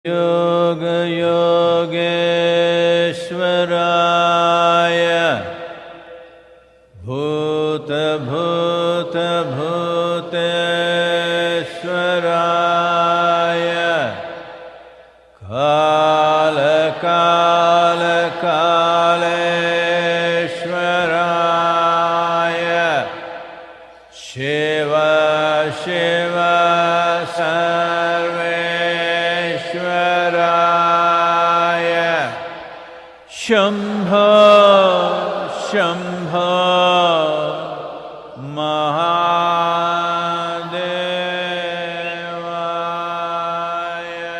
Yoga Yogeshwaraya Bhuta Bhuta Bhuteshwaraya Kala Kala Kaleshwaraya Shiva Shiva Sarveshwaraya Shambho Shambho Mahadevaya.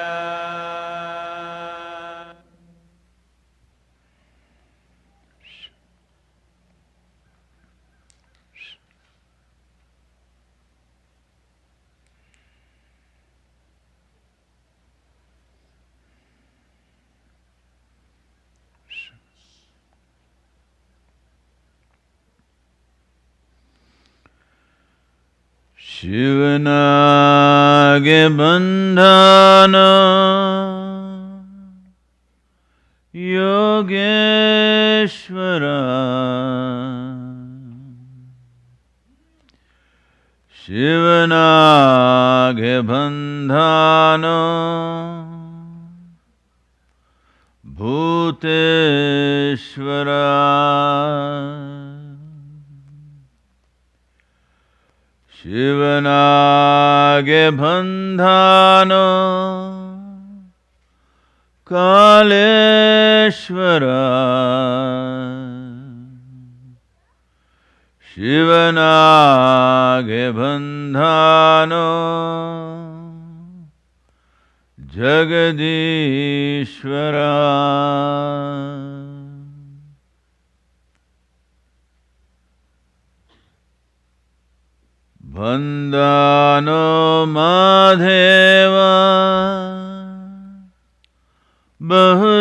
Shivanage bandhana Yogeshwara Shivanage bandhana Bhuteshwara Shivanage bandhana Kaleshwara Shivanage bandhana Jagadishwara Bandhano Madheva Bahurupiya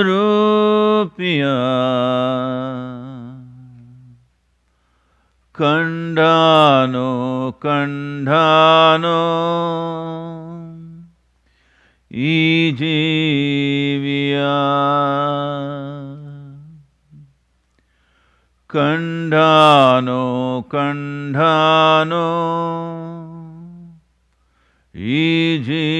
Kandhano Kandhano Ijivya Kandhano Kandhano Ijivya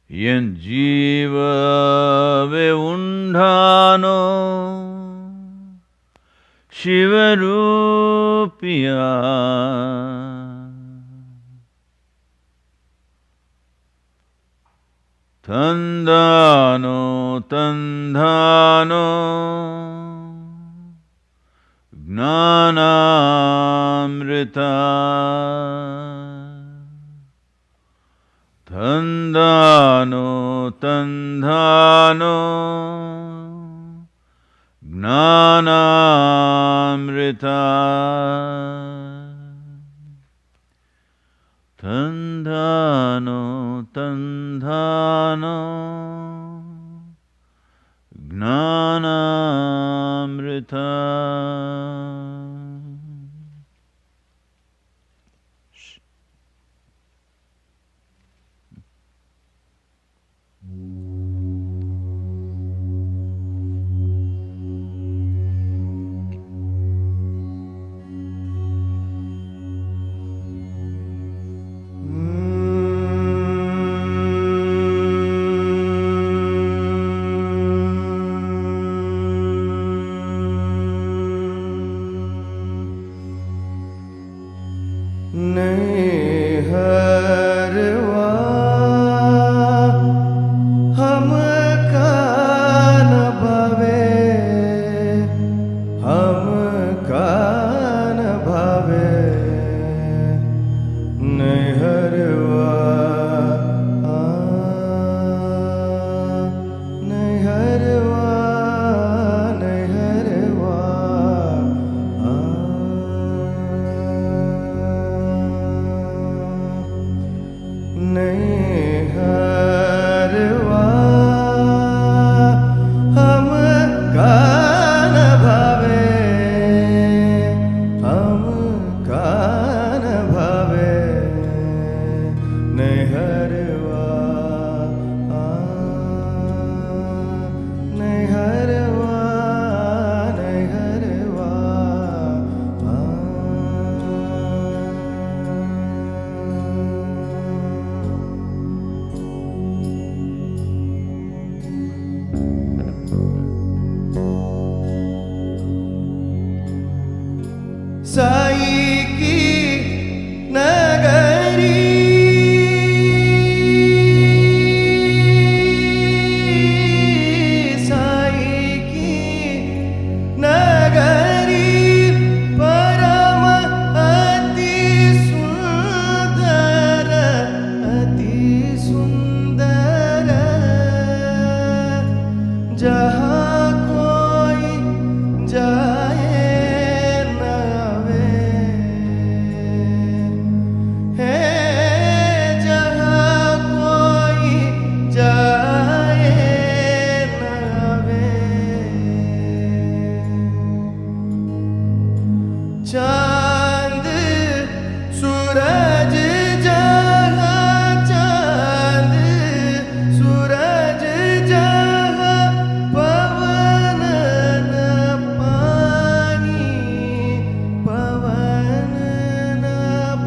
Yen Jiva Veundhano Shivarupiya Tandhano Tandhano Gnanamrita Tandhano Tandhano Gnanamrita Tandhano Tandhano Gnanamrita. जहाँ कोई जाए न आवे, है जहाँ कोई जाए न आवे। चांद सूरज जहाँ, चांद सूरज जहाँ, पवन न पानी, पवन न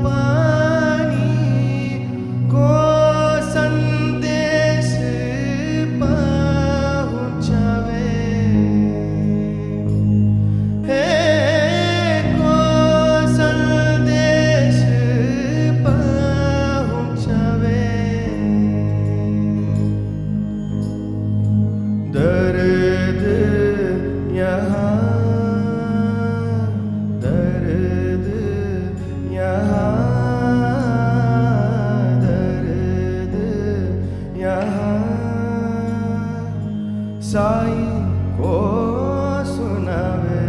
पानी, को संदेश पहुँचावे, है को संदेश पहुँचावे। दर्द यहाँ, दर्द यहाँ, दर्द यहाँ, साई को सुनावे,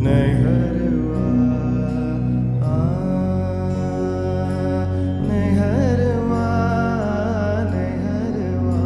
नैहरवा नैहरवा नैहरवा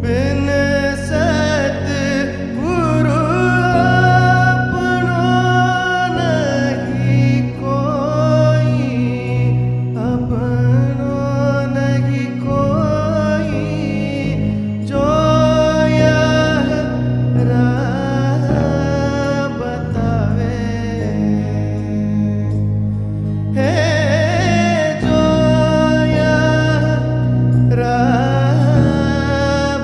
बिन सद्गुरु अपनो नहीं कोई, अपनो नहीं कोई, जो यह राह बतावे, है जो यह राह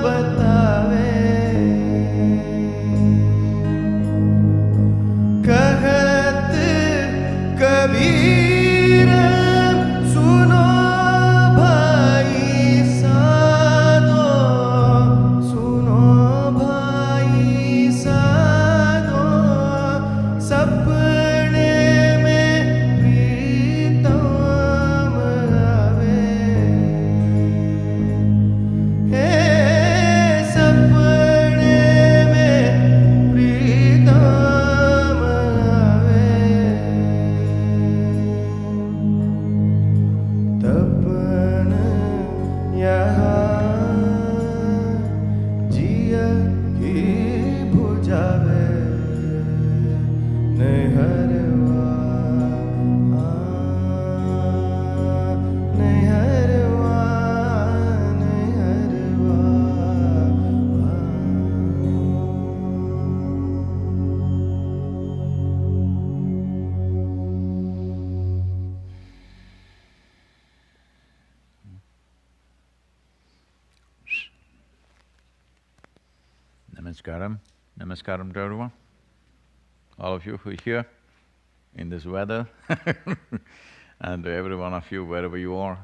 बतावे। कहत कबीर सुनो भाई साधो, सुनो भाई साधो, सपने में प्रीतम आवे, है सपने में प्रीतम आवे। तपन यहाँ जिया की बुझावे, नैहरवा नैहरवा नैहरवा। Namaskaram. Namaskaram to everyone. All of you who are here in this weather and to every one of you wherever you are.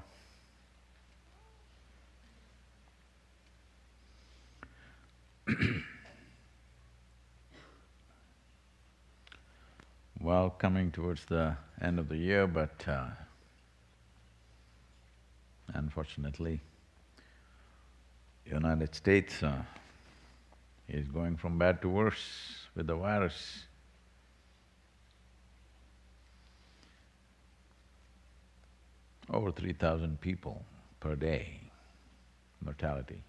Well, coming towards the end of the year, but unfortunately, United States is going from bad to worse with the virus. Over 3,000 people per day, mortality.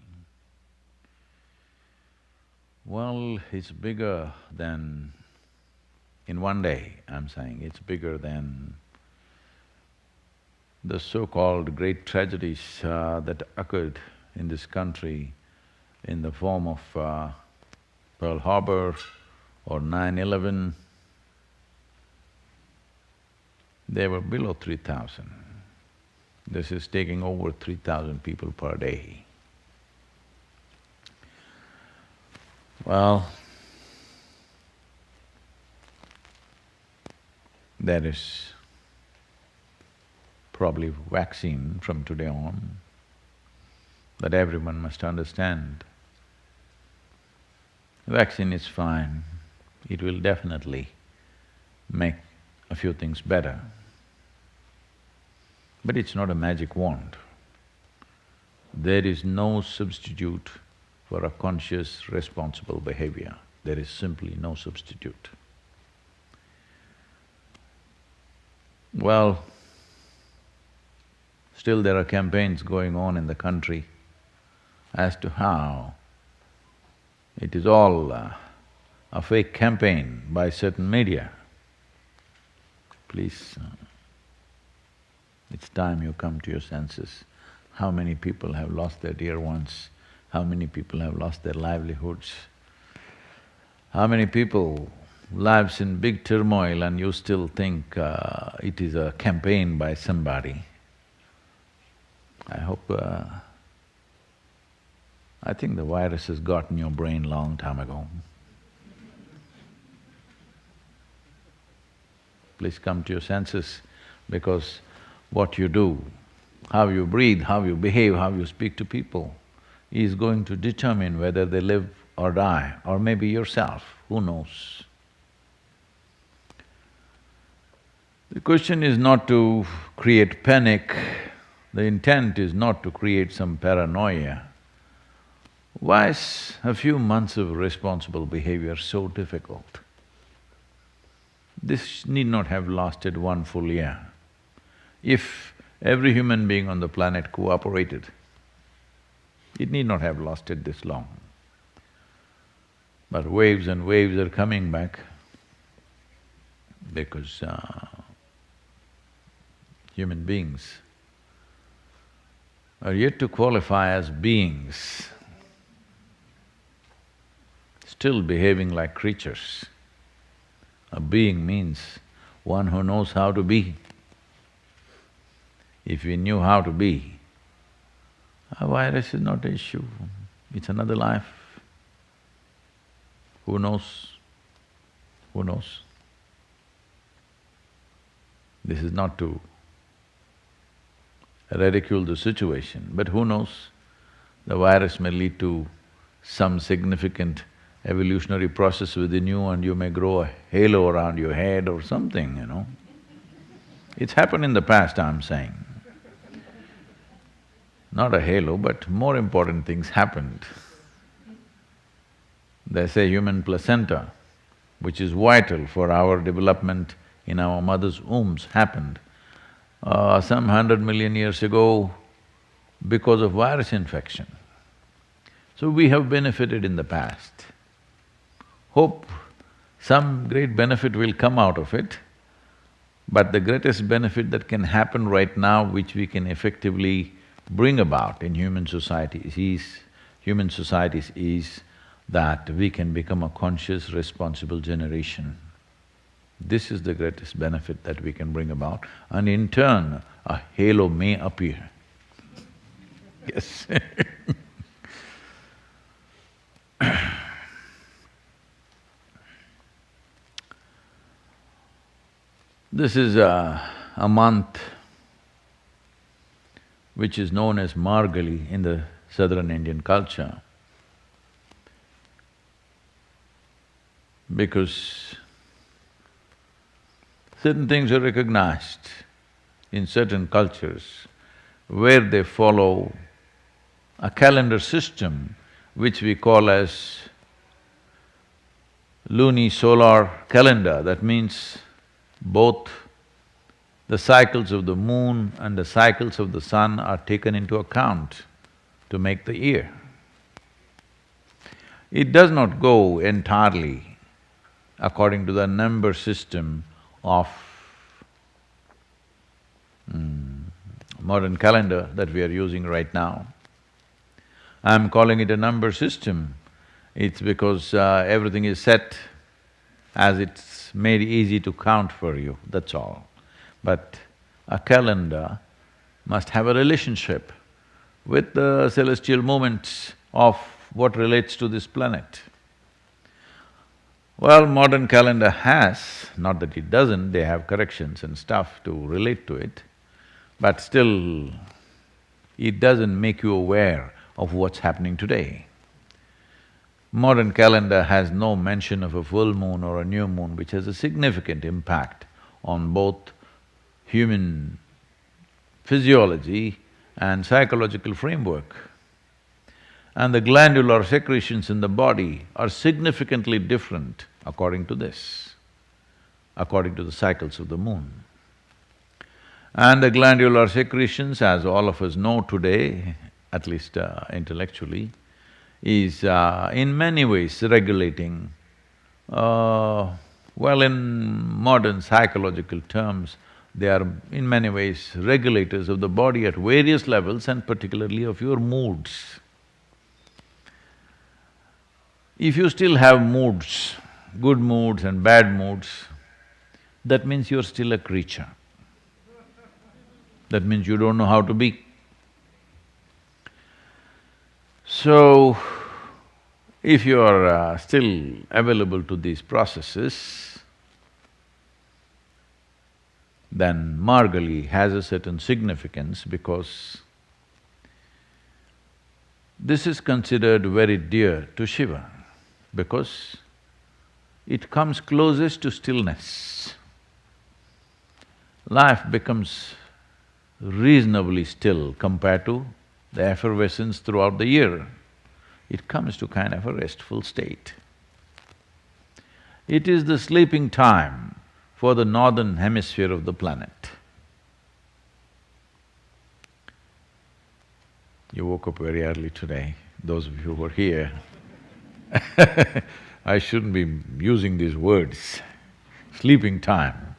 Well, it's bigger than… in one day, I'm saying, it's bigger than the so-called great tragedies that occurred in this country in the form of Pearl Harbor or 9/11. They were below 3,000. This is taking over 3,000 people per day. Well, there is probably vaccine from today on that everyone must understand. Vaccine is fine, it will definitely make a few things better. But it's not a magic wand. There is no substitute for a conscious, responsible behavior. There is simply no substitute. Well, still there are campaigns going on in the country as to how it is all a fake campaign by certain media. Please, it's time you come to your senses. How many people have lost their dear ones? How many people have lost their livelihoods? How many people lives in big turmoil and you still think it is a campaign by somebody? I hope… I think the virus has gotten your brain long time ago. Please come to your senses, because what you do, how you breathe, how you behave, how you speak to people is going to determine whether they live or die, or maybe yourself, who knows. The question is not to create panic, the intent is not to create some paranoia. Why is a few months of responsible behavior so difficult? This need not have lasted one full year. If every human being on the planet cooperated, it need not have lasted this long. But waves and waves are coming back because human beings are yet to qualify as beings, still behaving like creatures. A being means one who knows how to be. If we knew how to be, a virus is not an issue, it's another life. Who knows? Who knows? This is not to ridicule the situation, but who knows? The virus may lead to some significant evolutionary process within you and you may grow a halo around your head or something, you know. It's happened in the past, I'm saying. Not a halo, but more important things happened. They say human placenta, which is vital for our development in our mother's wombs, happened some 100 million years ago because of virus infection. So we have benefited in the past. Hope some great benefit will come out of it, but the greatest benefit that can happen right now, which we can effectively bring about in human societies is that we can become a conscious, responsible generation. This is the greatest benefit that we can bring about, and in turn, a halo may appear. Yes This is a month which is known as Margali in the southern Indian culture, because certain things are recognized in certain cultures where they follow a calendar system which we call as luni-solar calendar. That means both the cycles of the moon and the cycles of the sun are taken into account to make the year. It does not go entirely according to the number system of modern calendar that we are using right now. I'm calling it a number system. It's because everything is set as it's made easy to count for you, that's all. But a calendar must have a relationship with the celestial movements of what relates to this planet. Well, modern calendar has, not that it doesn't, they have corrections and stuff to relate to it, but still, it doesn't make you aware of what's happening today. Modern calendar has no mention of a full moon or a new moon, which has a significant impact on both human physiology and psychological framework. And the glandular secretions in the body are significantly different according to this, according to the cycles of the moon. And the glandular secretions, as all of us know today, at least intellectually, is in many ways regulating, well, in modern psychological terms, they are in many ways regulators of the body at various levels and particularly of your moods. If you still have moods, good moods and bad moods, that means you're still a creature. That means you don't know how to be. So, if you are still available to these processes, then Margali has a certain significance because this is considered very dear to Shiva because it comes closest to stillness. Life becomes reasonably still compared to the effervescence throughout the year. It comes to kind of a restful state. It is the sleeping time for the northern hemisphere of the planet. You woke up very early today, those of you who were here. I shouldn't be using these words, sleeping time.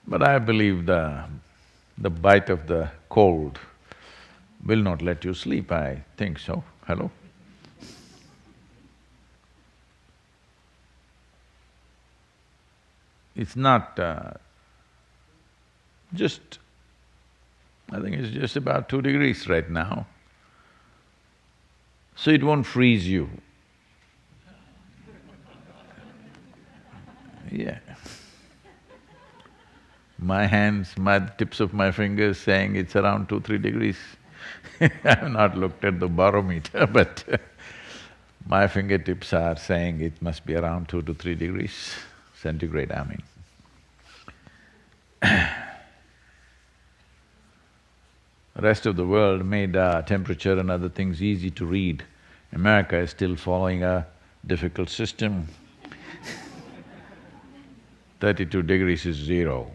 But I believe the bite of the cold will not let you sleep, I think so. Hello? It's not just… I think it's just about 2 degrees right now, so it won't freeze you. Yeah. My hands, my tips of my fingers saying it's around 2-3 degrees. I've not looked at the barometer, but my fingertips are saying it must be around 2 to 3 degrees centigrade, I mean. Rest of the world made temperature and other things easy to read. America is still following a difficult system. 32 degrees is 0.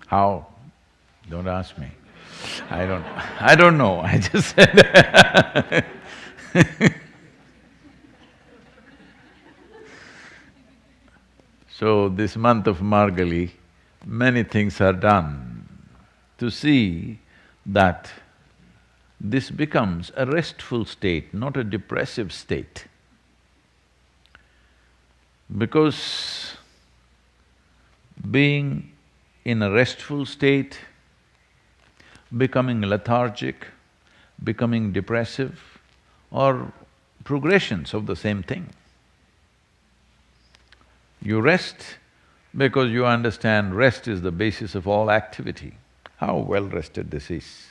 How? Don't ask me. I don't know, I just said So this month of Margali, many things are done to see that this becomes a restful state, not a depressive state. Because being in a restful state, becoming lethargic, becoming depressive, are progressions of the same thing. You rest because you understand rest is the basis of all activity. How well rested this is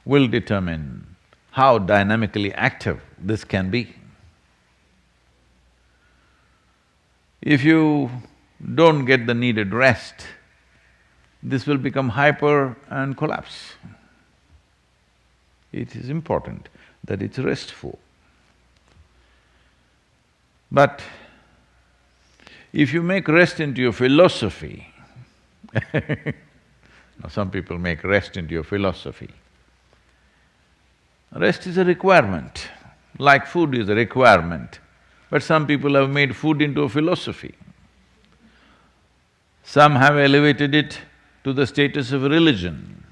will determine how dynamically active this can be. If you don't get the needed rest, this will become hyper and collapse. It is important that it's restful. But if you make rest into your philosophy now some people make rest into your philosophy. Rest is a requirement, like food is a requirement. But some people have made food into a philosophy. Some have elevated it to the status of a religion.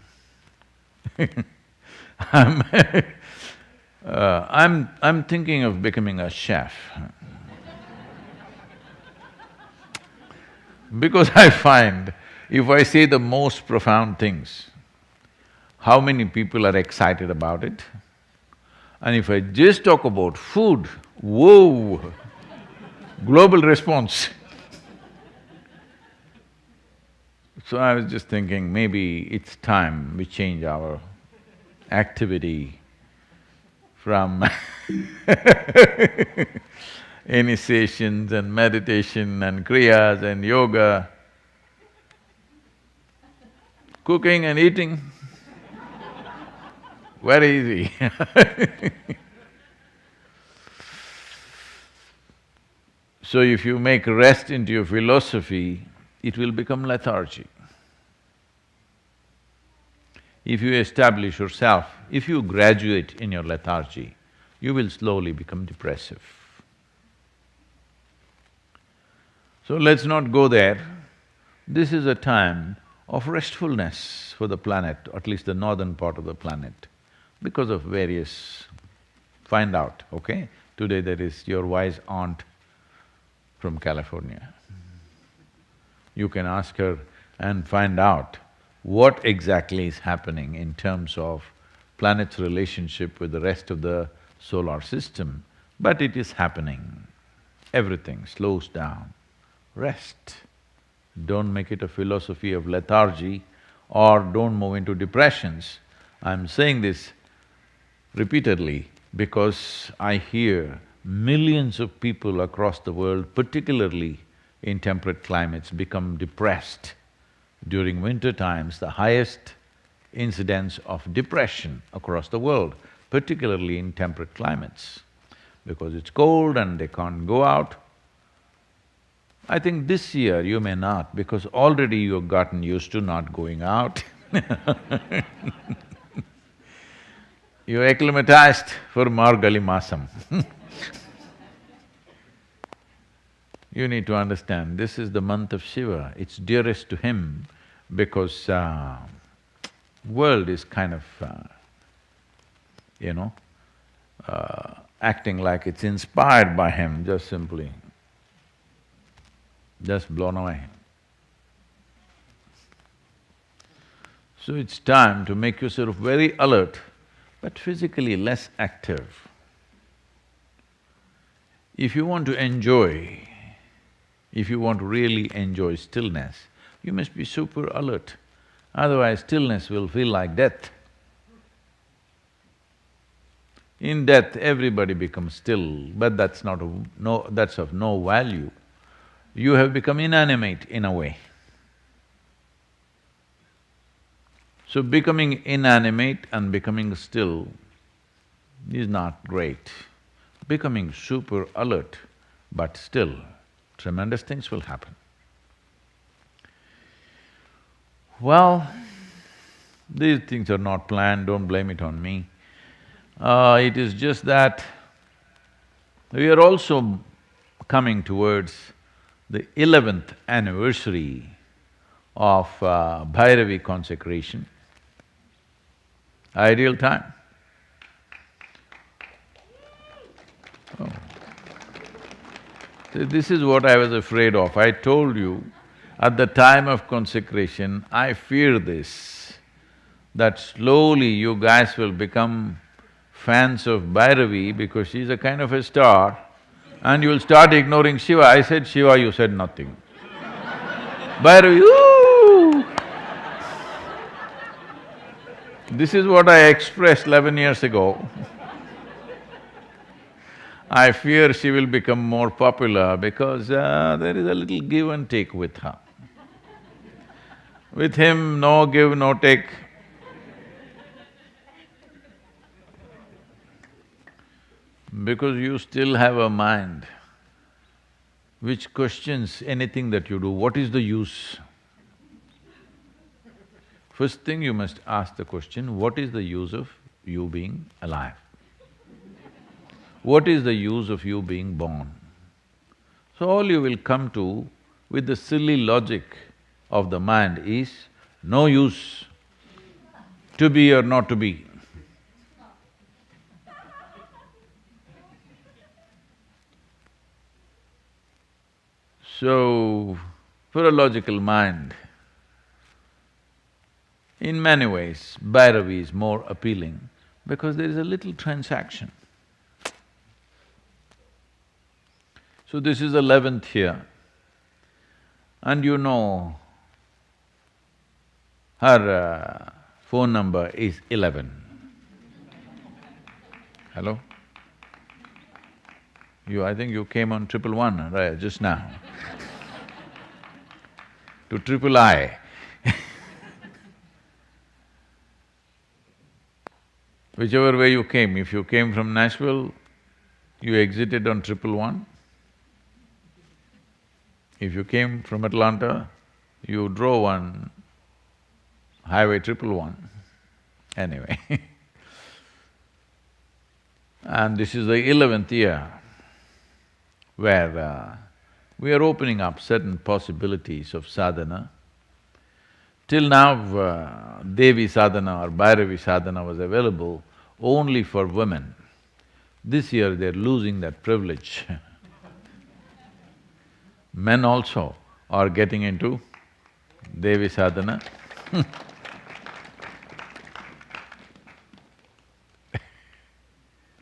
I'm I'm thinking of becoming a chef. Because I find if I say the most profound things, how many people are excited about it? And if I just talk about food, whoa, global response. So I was just thinking maybe it's time we change our activity from initiations and meditation and kriyas and yoga, cooking and eating, very easy. So if you make rest into your philosophy, it will become lethargy. If you establish yourself, if you graduate in your lethargy, you will slowly become depressive. So let's not go there. This is a time of restfulness for the planet, at least the northern part of the planet, because of various… Find out, okay? Today there is your wise aunt from California. You can ask her and find out what exactly is happening in terms of planet's relationship with the rest of the solar system, but it is happening. Everything slows down. Rest. Don't make it a philosophy of lethargy or don't move into depressions. I'm saying this repeatedly because I hear millions of people across the world, particularly in temperate climates, become depressed. During winter times, the highest incidence of depression across the world, particularly in temperate climates, because it's cold and they can't go out. I think this year you may not, because already you've gotten used to not going out. You're acclimatized for Margali Masam. You need to understand, this is the month of Shiva, it's dearest to him because world is kind of, acting like it's inspired by him, just simply, just blown away. So it's time to make yourself very alert, but physically less active. If you want to enjoy, if you want to really enjoy stillness, you must be super alert, otherwise stillness will feel like death. In death, everybody becomes still, but that's that's of no value. You have become inanimate in a way. So becoming inanimate and becoming still is not great. Becoming super alert, but still, tremendous things will happen. Well, these things are not planned, don't blame it on me. It is just that we are also coming towards the 11th anniversary of Bhairavi consecration. Ideal time. Oh. This is what I was afraid of. I told you, at the time of consecration, I fear this, that slowly you guys will become fans of Bhairavi because she's a kind of a star and you will start ignoring Shiva. I said Shiva, you said nothing. Bhairavi, ooh! This is what I expressed 11 years ago. I fear she will become more popular because there is a little give and take with her. With him, no give, no take. Because you still have a mind which questions anything that you do, what is the use? First thing you must ask the question, what is the use of you being alive? What is the use of you being born? So all you will come to with the silly logic of the mind is no use to be or not to be. So, for a logical mind, in many ways, Bhairavi is more appealing because there is a little transaction. So this is 11th here, and you know her phone number is 11. Hello? I think you came on 111, right, just now to triple I. Whichever way you came, if you came from Nashville, you exited on 111. If you came from Atlanta, you drove on Highway 111. Anyway and this is the 11th year where we are opening up certain possibilities of sadhana. Till now, Devi sadhana or Bhairavi sadhana was available only for women. This year they're losing that privilege. Men also are getting into Devi sadhana.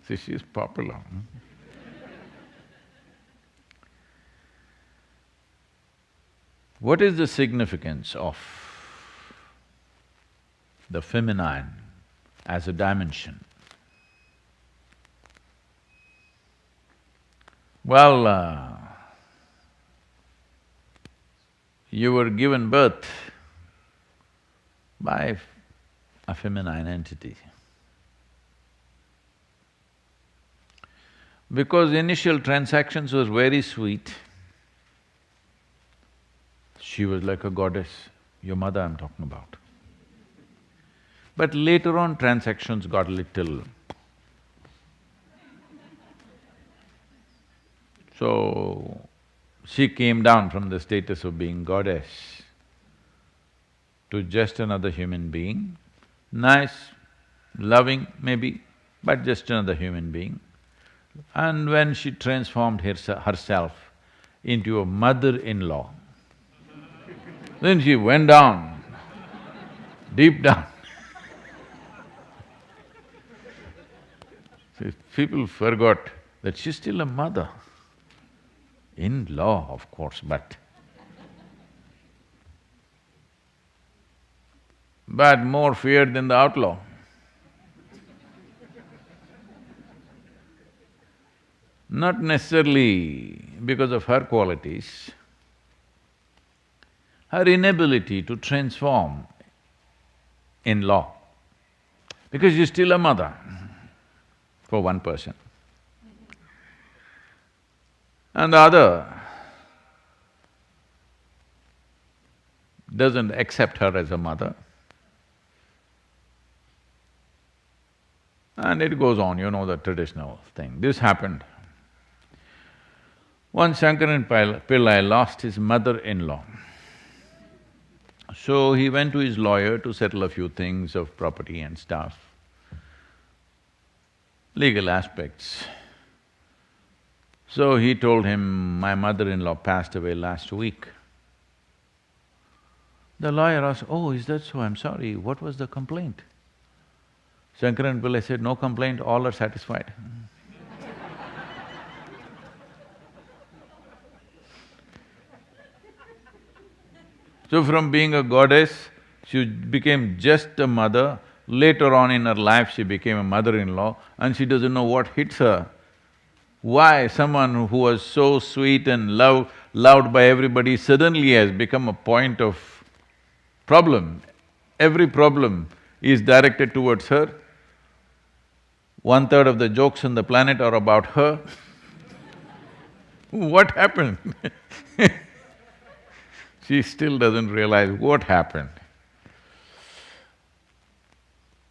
See, she's popular. What is the significance of the feminine as a dimension? Well, you were given birth by a feminine entity. Because initial transactions were very sweet, she was like a goddess, your mother I'm talking about. But later on transactions got a little… So, she came down from the status of being goddess to just another human being, nice, loving maybe, but just another human being. And when she transformed herself into a mother-in-law, then she went down, deep down. So people forgot that she's still a mother. In-law, of course, but more feared than the outlaw. Not necessarily because of her qualities, her inability to transform in-law, because she's still a mother for one person. And the other doesn't accept her as a mother. And it goes on, you know the traditional thing. This happened. Once Shankaran Pillai lost his mother-in-law. So he went to his lawyer to settle a few things of property and stuff, legal aspects. So he told him, my mother-in-law passed away last week. The lawyer asked, oh, is that so? I'm sorry, what was the complaint? Shankaran Pillai said, no complaint, all are satisfied. So from being a goddess, she became just a mother. Later on in her life, she became a mother-in-law and she doesn't know what hits her. Why someone who was so sweet and loved by everybody suddenly has become a point of problem. Every problem is directed towards her. 1/3 of the jokes on the planet are about her. What happened? She still doesn't realize what happened.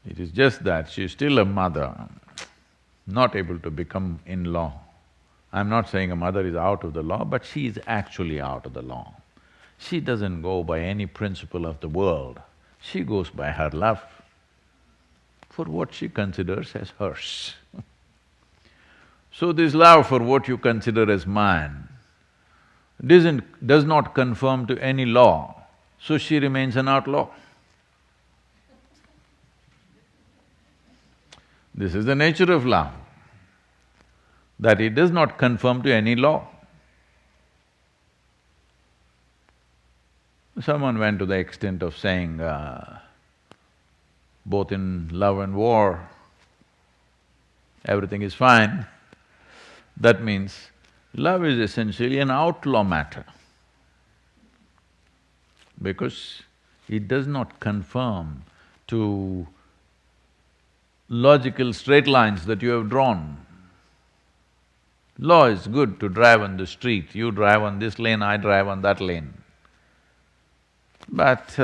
It is just that she's still a mother, not able to become in-law. I'm not saying a mother is out of the law, but she is actually out of the law. She doesn't go by any principle of the world, she goes by her love for what she considers as hers. So this love for what you consider as mine does not conform to any law, so she remains an outlaw. This is the nature of love, that it does not conform to any law. Someone went to the extent of saying, both in love and war, everything is fine. That means love is essentially an outlaw matter, because it does not conform to logical straight lines that you have drawn. Law is good to drive on the street, you drive on this lane, I drive on that lane. But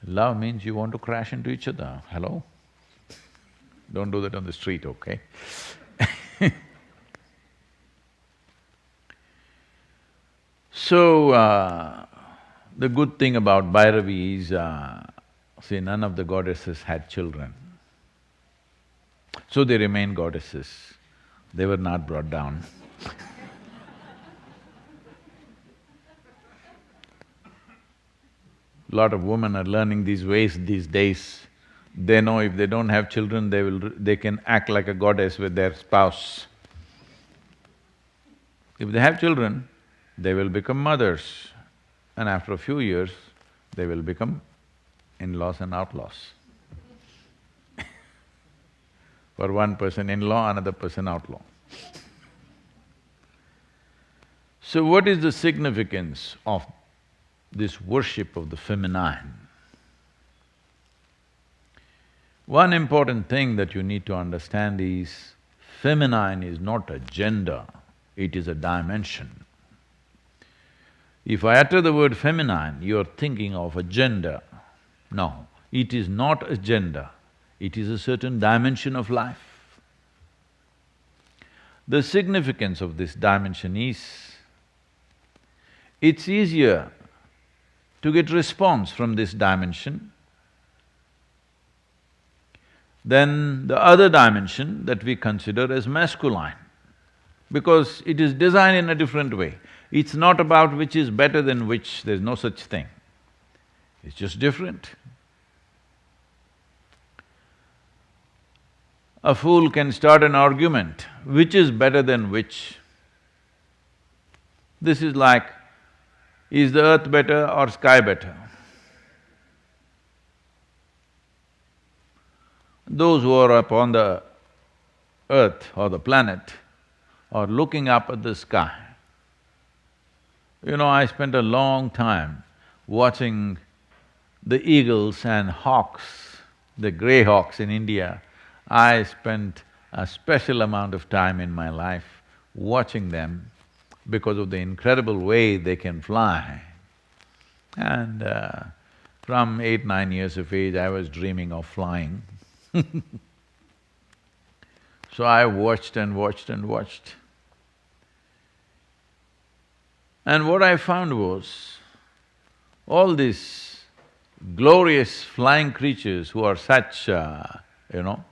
love means you want to crash into each other, hello? Don't do that on the street, okay? So, the good thing about Bhairavi is, see, none of the goddesses had children. So they remain goddesses, they were not brought down. Lot of women are learning these ways these days. They know if they don't have children, they can act like a goddess with their spouse. If they have children, they will become mothers, and after a few years, they will become in-laws and outlaws. For one person in-law, another person outlaw. So what is the significance of this worship of the feminine? One important thing that you need to understand is, feminine is not a gender, it is a dimension. If I utter the word feminine, you're thinking of a gender. No, it is not a gender, it is a certain dimension of life. The significance of this dimension is, it's easier to get response from this dimension than the other dimension that we consider as masculine, because it is designed in a different way. It's not about which is better than which, there's no such thing. It's just different. A fool can start an argument, which is better than which. This is like, is the earth better or sky better? Those who are up on the earth or the planet are looking up at the sky. You know, I spent a long time watching the eagles and hawks, the grey hawks in India. I spent a special amount of time in my life watching them because of the incredible way they can fly. And from 8, 9 years of age, I was dreaming of flying. So I watched and watched and watched. And what I found was, all these glorious flying creatures who are such, you know,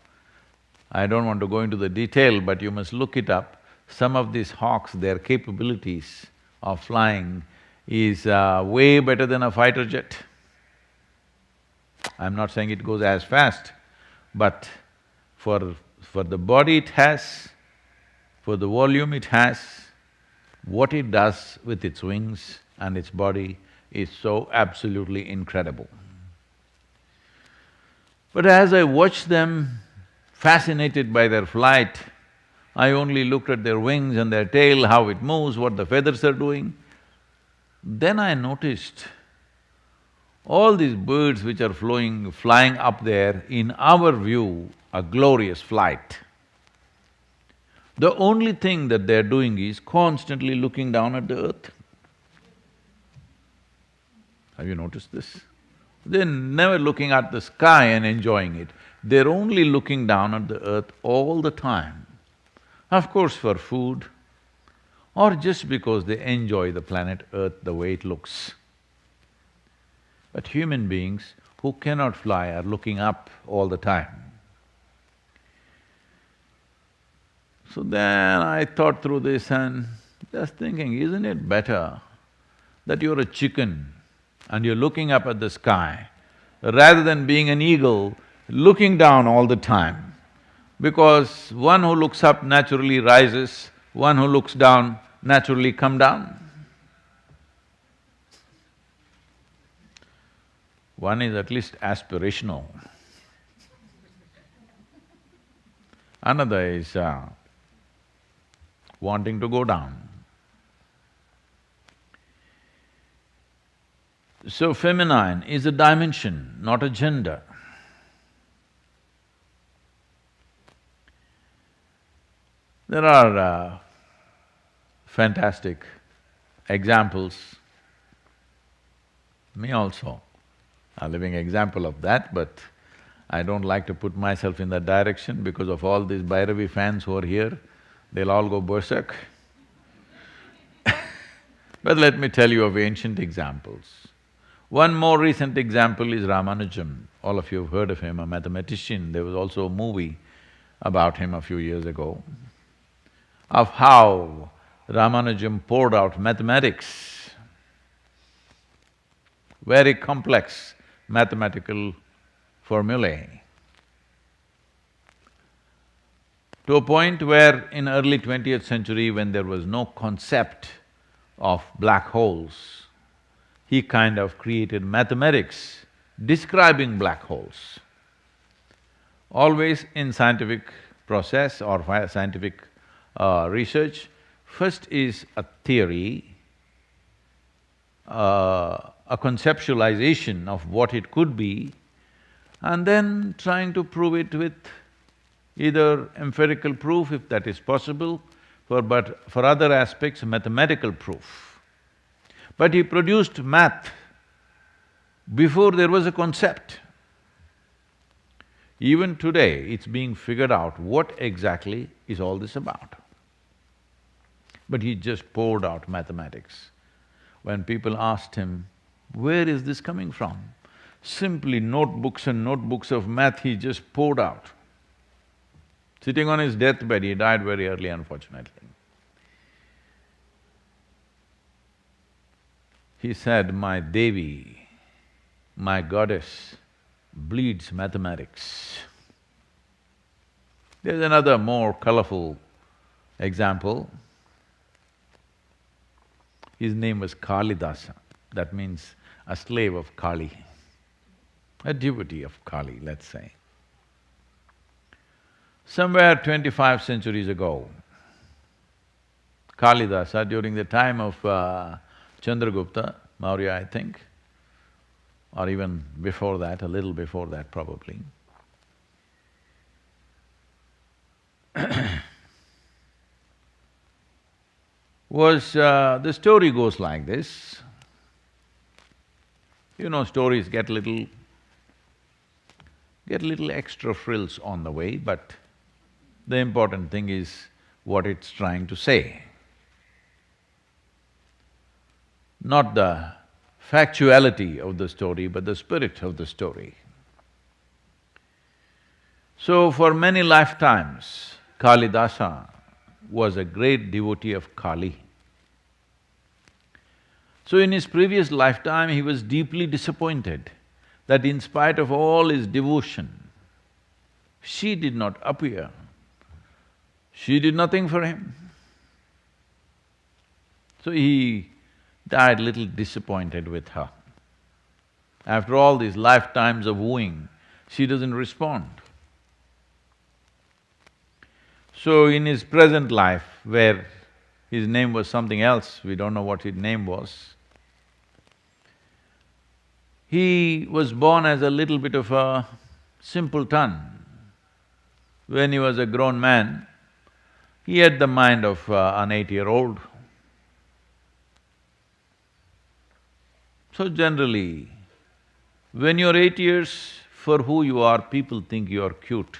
I don't want to go into the detail, but you must look it up. Some of these hawks, their capabilities of flying is way better than a fighter jet. I'm not saying it goes as fast, but for the body it has, for the volume it has, what it does with its wings and its body is so absolutely incredible. But as I watched them, fascinated by their flight, I only looked at their wings and their tail, how it moves, what the feathers are doing. Then I noticed all these birds which are flying up there, in our view, a glorious flight. The only thing that they're doing is constantly looking down at the earth. Have you noticed this? They're never looking at the sky and enjoying it. They're only looking down at the earth all the time. Of course for food, or just because they enjoy the planet Earth the way it looks. But human beings who cannot fly are looking up all the time. So then I thought through this and just thinking, isn't it better that you're a chicken and you're looking up at the sky rather than being an eagle looking down all the time? Because one who looks up naturally rises, one who looks down naturally come down. One is at least aspirational. Another is wanting to go down. So feminine is a dimension, not a gender. There are fantastic examples. Me also, a living example of that, but I don't like to put myself in that direction because of all these Bhairavi fans who are here, they'll all go berserk. But let me tell you of ancient examples. One more recent example is Ramanujam. All of you have heard of him, a mathematician. There was also a movie about him a few years ago, of how Ramanujam poured out mathematics, very complex mathematical formulae, to a point where in early 20th century when there was no concept of black holes, he kind of created mathematics describing black holes. Always in scientific process or scientific research, first is a theory, a conceptualization of what it could be, and then trying to prove it with either empirical proof if that is possible, but for other aspects, mathematical proof. But he produced math before there was a concept. Even today, it's being figured out what exactly is all this about. But he just poured out mathematics. When people asked him, where is this coming from? Simply notebooks and notebooks of math he just poured out. Sitting on his deathbed, he died very early, unfortunately. He said, my Devi, my goddess, bleeds mathematics. There's another more colorful example. His name was Kalidasa, that means a slave of Kali, a devotee of Kali, let's say. Somewhere 25 centuries ago, Kalidasa, during the time of Chandragupta Maurya, I think, or even before that, a little before that probably, the story goes like this. You know, stories get little extra frills on the way, but the important thing is what it's trying to say, not the factuality of the story, but the spirit of the story. So for many lifetimes, Kalidasa was a great devotee of Kali. So in his previous lifetime, he was deeply disappointed that in spite of all his devotion, she did not appear. She did nothing for him. So he died little disappointed with her. After all these lifetimes of wooing, she doesn't respond. So in his present life, where his name was something else, we don't know what his name was, he was born as a little bit of a simpleton. When he was a grown man, he had the mind of an 8-year-old. So generally, When you're 8 years, for who you are, people think you're cute.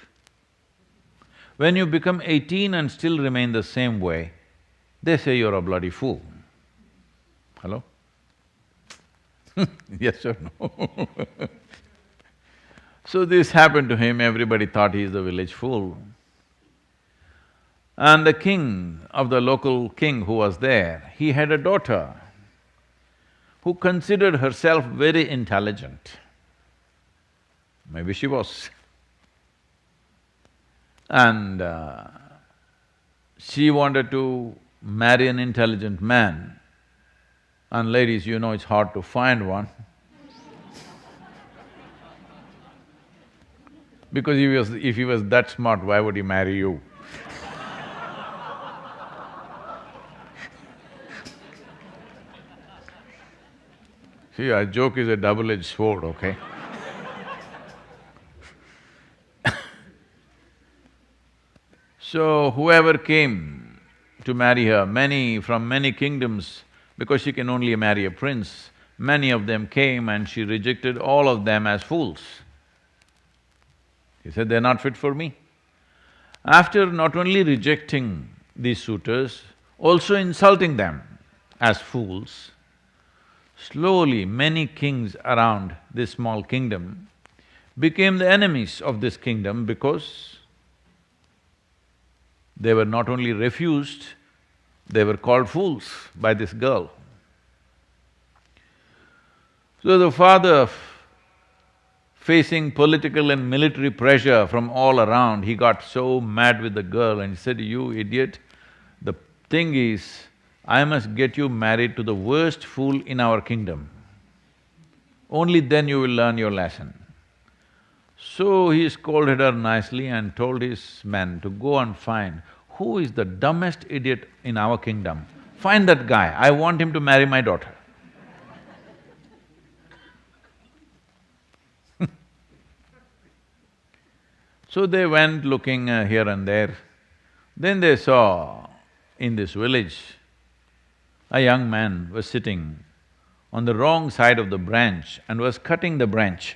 When you become 18 and still remain the same way, they say you're a bloody fool. Hello? Yes or no? So this happened to him, everybody thought he's the village fool. And the king of the local king who was there, he had a daughter who considered herself very intelligent. Maybe she was. And she wanted to marry an intelligent man. And ladies, you know it's hard to find one. Because if he was that smart, why would he marry you? See, a joke is a double-edged sword, okay? So whoever came to marry her, from many kingdoms, because she can only marry a prince, many of them came and she rejected all of them as fools. He said, they're not fit for me. After not only rejecting these suitors, also insulting them as fools, slowly many kings around this small kingdom became the enemies of this kingdom because they were not only refused, they were called fools by this girl. So the father, facing political and military pressure from all around, he got so mad with the girl and he said, you idiot, the thing is, I must get you married to the worst fool in our kingdom. Only then you will learn your lesson. So he scolded her nicely and told his men to go and find who is the dumbest idiot in our kingdom. Find that guy, I want him to marry my daughter. So they went looking here and there. Then they saw in this village, a young man was sitting on the wrong side of the branch and was cutting the branch.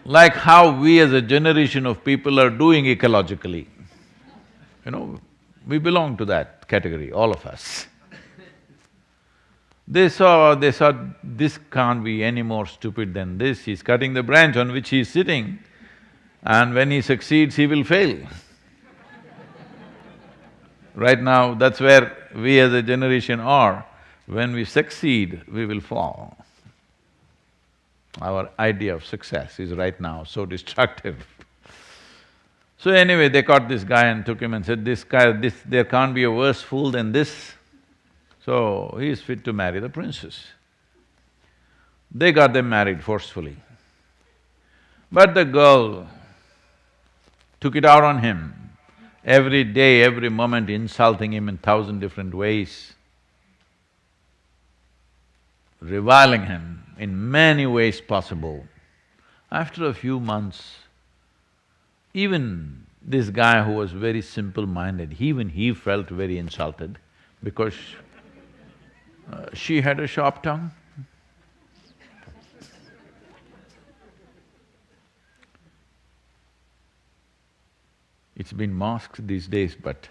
Like how we as a generation of people are doing ecologically. You know, we belong to that category, all of us. They saw, this can't be any more stupid than this, he's cutting the branch on which he's sitting, and when he succeeds, he will fail. Right now, that's where we as a generation are. When we succeed, we will fall. Our idea of success is right now so destructive. So anyway, they caught this guy and took him and said, there can't be a worse fool than this. So he is fit to marry the princess. They got them married forcefully. But the girl took it out on him, every day, every moment insulting him in 1,000 different ways, reviling him in many ways possible. After a few months, even this guy who was very simple-minded, even he felt very insulted because she had a sharp tongue. It's been masked these days, but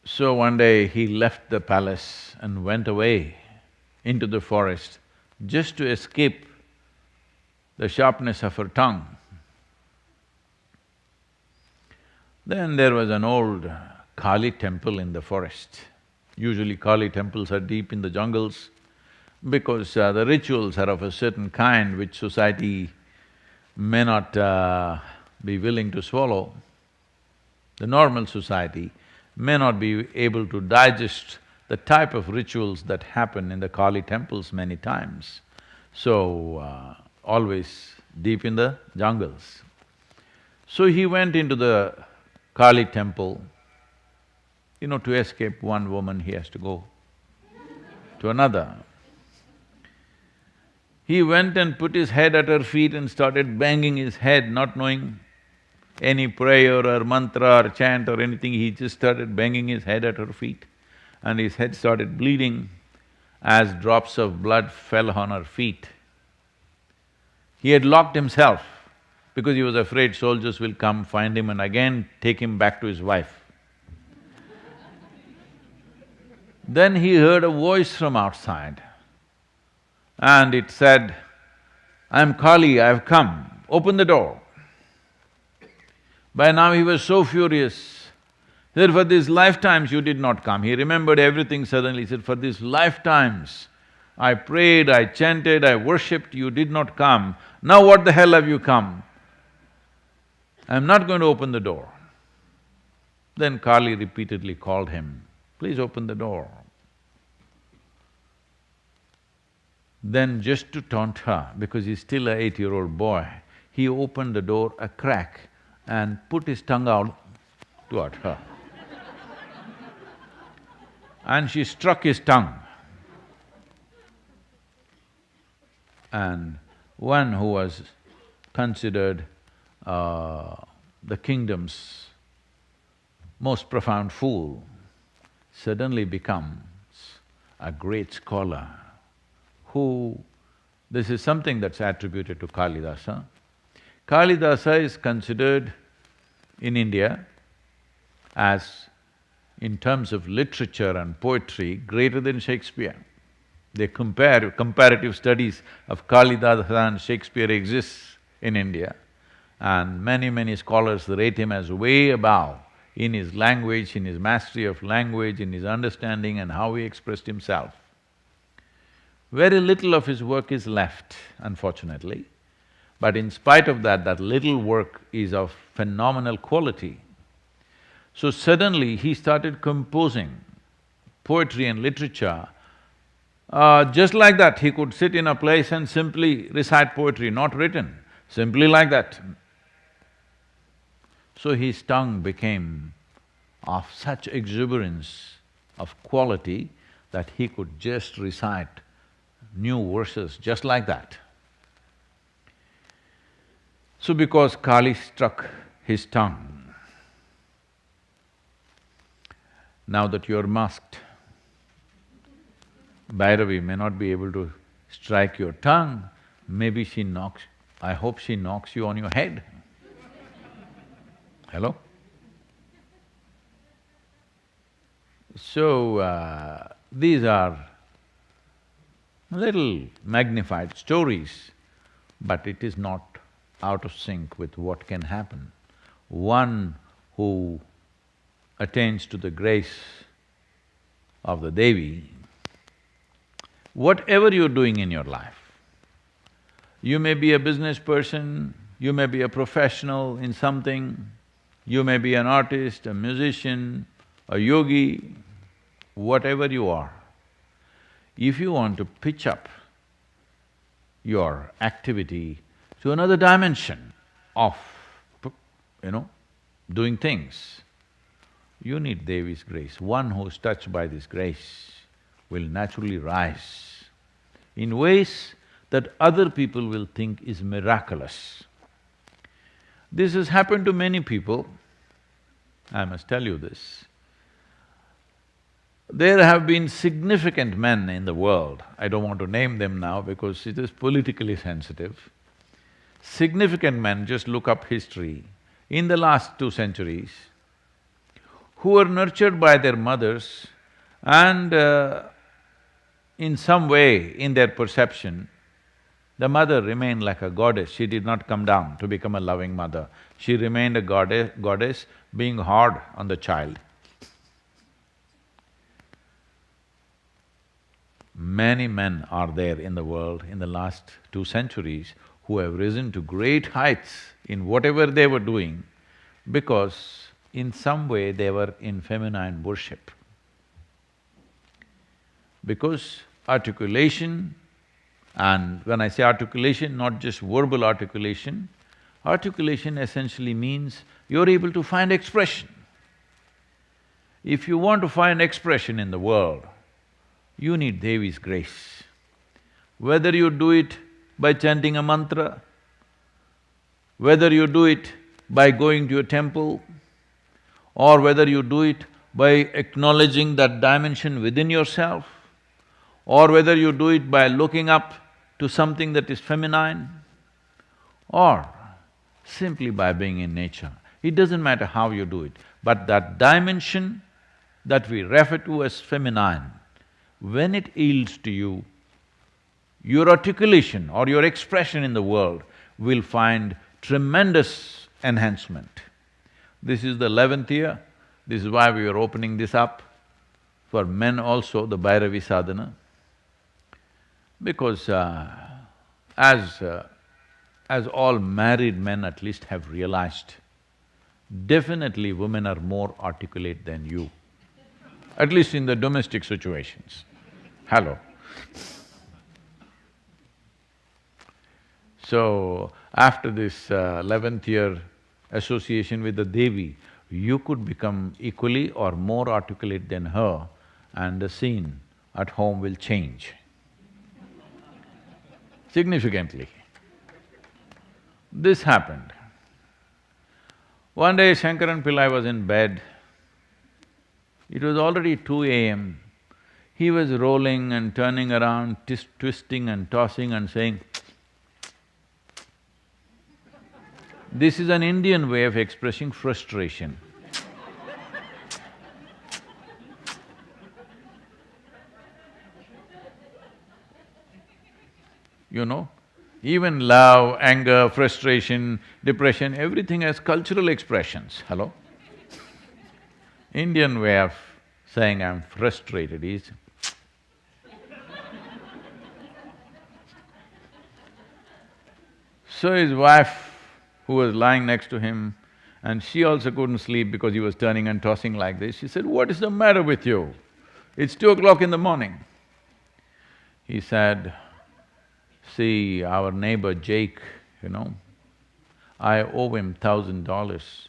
so one day he left the palace and went away into the forest just to escape the sharpness of her tongue. Then there was an old Kali temple in the forest. Usually Kali temples are deep in the jungles because the rituals are of a certain kind which society may not be willing to swallow. The normal society may not be able to digest the type of rituals that happen in the Kali temples many times. So, always deep in the jungles. So he went into the Kali temple. You know, to escape one woman, he has to go to another. He went and put his head at her feet and started banging his head, not knowing any prayer or mantra or chant or anything, he just started banging his head at her feet and his head started bleeding as drops of blood fell on her feet. He had locked himself because he was afraid soldiers will come, find him and again take him back to his wife. Then he heard a voice from outside and it said, "I'm Kali, I've come, open the door." By now he was so furious. He said, "For these lifetimes you did not come." He remembered everything suddenly. He said, "For these lifetimes I prayed, I chanted, I worshipped, you did not come. Now what the hell have you come? I'm not going to open the door." Then Kali repeatedly called him, "Please open the door." Then just to taunt her, because he's still a 8-year-old boy, he opened the door a crack and put his tongue out toward her. And she struck his tongue. And one who was considered the kingdom's most profound fool suddenly becomes a great scholar this is something that's attributed to Kalidasa. Kalidasa is considered in India as, in terms of literature and poetry, greater than Shakespeare. They compare… comparative studies of Kalidasa and Shakespeare exists in India, and many scholars rate him as way above in his language, in his mastery of language, in his understanding and how he expressed himself. Very little of his work is left, unfortunately, but in spite of that, that little work is of phenomenal quality. So suddenly he started composing poetry and literature. Just like that, he could sit in a place and simply recite poetry, not written, simply like that. So his tongue became of such exuberance of quality that he could just recite new verses just like that. So because Kali struck his tongue, now that you're masked, Bhairavi may not be able to strike your tongue, maybe she knocks… I hope she knocks you on your head. Hello? So, these are little magnified stories, but it is not out of sync with what can happen. One who attains to the grace of the Devi, whatever you're doing in your life, you may be a business person, you may be a professional in something, you may be an artist, a musician, a yogi, whatever you are, if you want to pitch up your activity to another dimension of, doing things, you need Devi's grace. One who's touched by this grace will naturally rise in ways that other people will think is miraculous. This has happened to many people, I must tell you this. There have been significant men in the world, I don't want to name them now because it is politically sensitive. Significant men, just look up history, in the last 2 centuries, who were nurtured by their mothers and in some way, in their perception, the mother remained like a goddess, she did not come down to become a loving mother. She remained a goddess being hard on the child. Many men are there in the world in the last 2 centuries who have risen to great heights in whatever they were doing because in some way they were in feminine worship. Because articulation, and when I say articulation, not just verbal articulation, articulation essentially means you're able to find expression. If you want to find expression in the world, you need Devi's grace. Whether you do it by chanting a mantra, whether you do it by going to a temple, or whether you do it by acknowledging that dimension within yourself, or whether you do it by looking up to something that is feminine, or simply by being in nature. It doesn't matter how you do it, but that dimension that we refer to as feminine, when it yields to you, your articulation or your expression in the world will find tremendous enhancement. This is the 11th year, this is why we are opening this up for men also, the Bhairavi sadhana, because as all married men at least have realized, definitely women are more articulate than you, at least in the domestic situations. Hello. So, after this 11th year association with the Devi, you could become equally or more articulate than her, and the scene at home will change significantly. This happened. One day Shankaran Pillai was in bed. It was already 2 a.m. He was rolling and turning around, twisting and tossing and saying, this is an Indian way of expressing frustration. You know, even love, anger, frustration, depression, everything has cultural expressions, hello? Indian way of saying I'm frustrated is so his wife, who was lying next to him, and she also couldn't sleep because he was turning and tossing like this, she said, "What is the matter with you? It's 2 o'clock in the morning." He said, "See, our neighbor Jake, you know, I owe him $1,000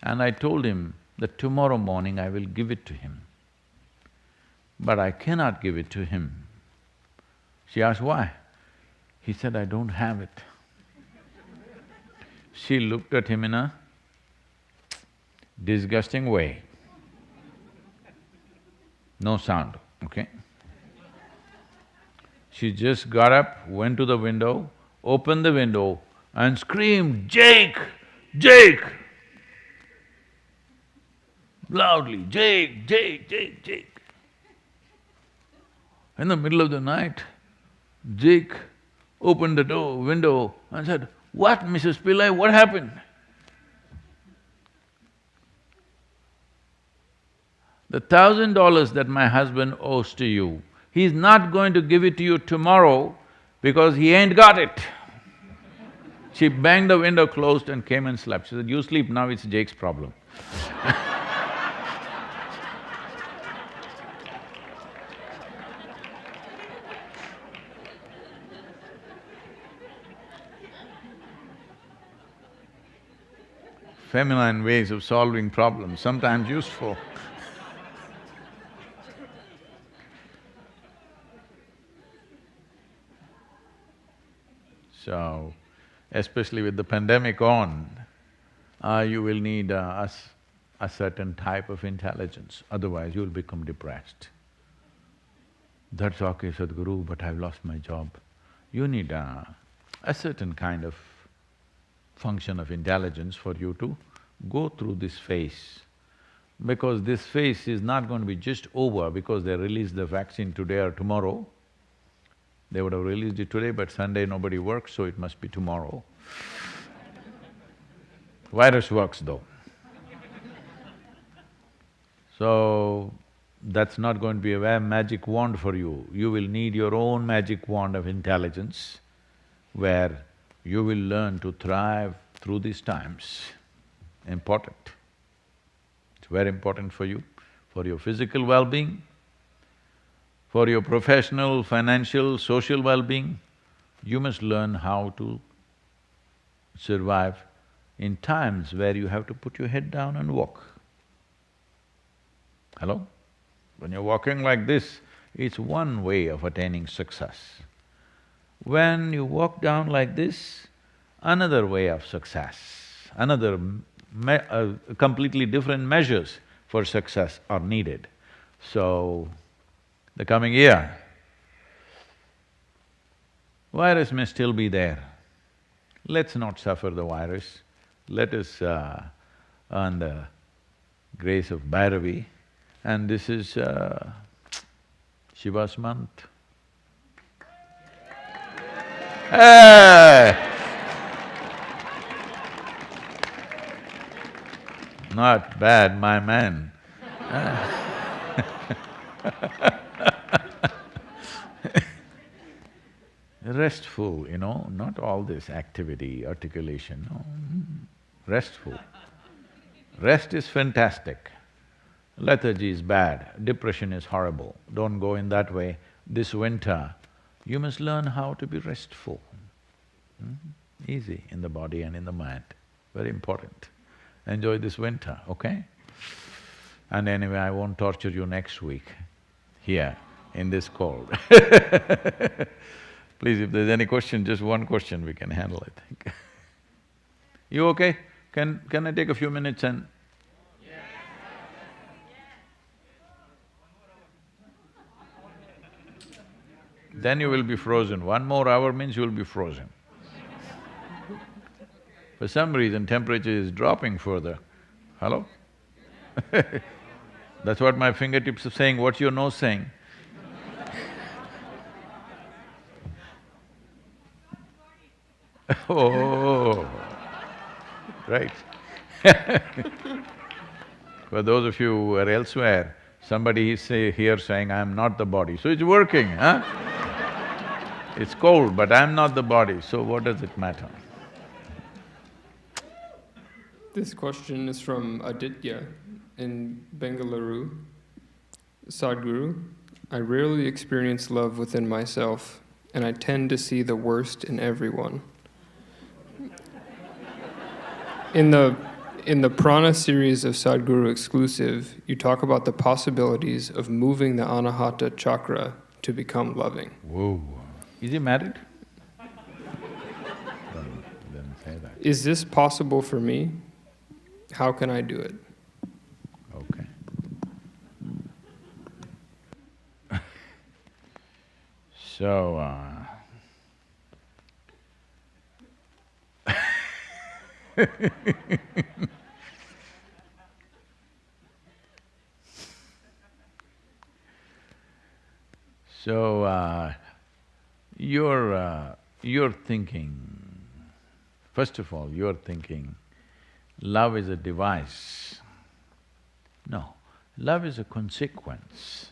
and I told him that tomorrow morning I will give it to him. But I cannot give it to him." She asked, "Why?" He said, "I don't have it." She looked at him in a disgusting way. No sound, okay? She just got up, went to the window, opened the window and screamed, "Jake! Jake!" Loudly, "Jake! Jake! Jake! Jake!" In the middle of the night, Jake opened the window and said, "What, Mrs. Pillai, what happened?" "The $1,000 that my husband owes to you, he's not going to give it to you tomorrow because he ain't got it." She banged the window closed and came and slept. She said, "You sleep now, it's Jake's problem." Feminine ways of solving problems, sometimes useful. So, especially with the pandemic on, you will need a certain type of intelligence, otherwise you'll become depressed. "That's okay, Sadhguru, but I've lost my job." You need a certain kind of function of intelligence for you to go through this phase. Because this phase is not going to be just over because they release the vaccine today or tomorrow. They would have released it today, but Sunday nobody works, so it must be tomorrow. Virus works though. So, that's not going to be a magic wand for you. You will need your own magic wand of intelligence where you will learn to thrive through these times. Important. It's very important for you, for your physical well-being, for your professional, financial, social well-being. You must learn how to survive in times where you have to put your head down and walk. Hello? When you're walking like this, it's one way of attaining success. When you walk down like this, another way of success. another completely different measures for success are needed. So, the coming year, virus may still be there. Let's not suffer the virus. Let us earn the grace of Bhairavi. And this is Shiva's month. Hey! Not bad, my man. Restful, not all this activity, articulation, no. Restful. Rest is fantastic. Lethargy is bad, depression is horrible. Don't go in that way. This winter, you must learn how to be restful. Easy in the body and in the mind, very important. Enjoy this winter, okay? And anyway, I won't torture you next week here in this cold. Please, if there's any question, just one question, we can handle it, I think. You okay? Can I take a few minutes and… Then you will be frozen. 1 more hour means you will be frozen. For some reason, temperature is dropping further. Hello? That's what my fingertips are saying. What's your nose saying? Oh, right. For those of you who are elsewhere, somebody is here saying, I'm not the body, so it's working, huh? It's cold, but I'm not the body, so what does it matter? This question is from Aditya in Bengaluru. Sadhguru, I rarely experience love within myself, and I tend to see the worst in everyone. In the Prana series of Sadhguru Exclusive, you talk about the possibilities of moving the Anahata chakra to become loving. Whoa. Is he married? Didn't say that. Is this possible for me? How can I do it? Okay. So, you're thinking, first of all, you're thinking love is a device. No, love is a consequence.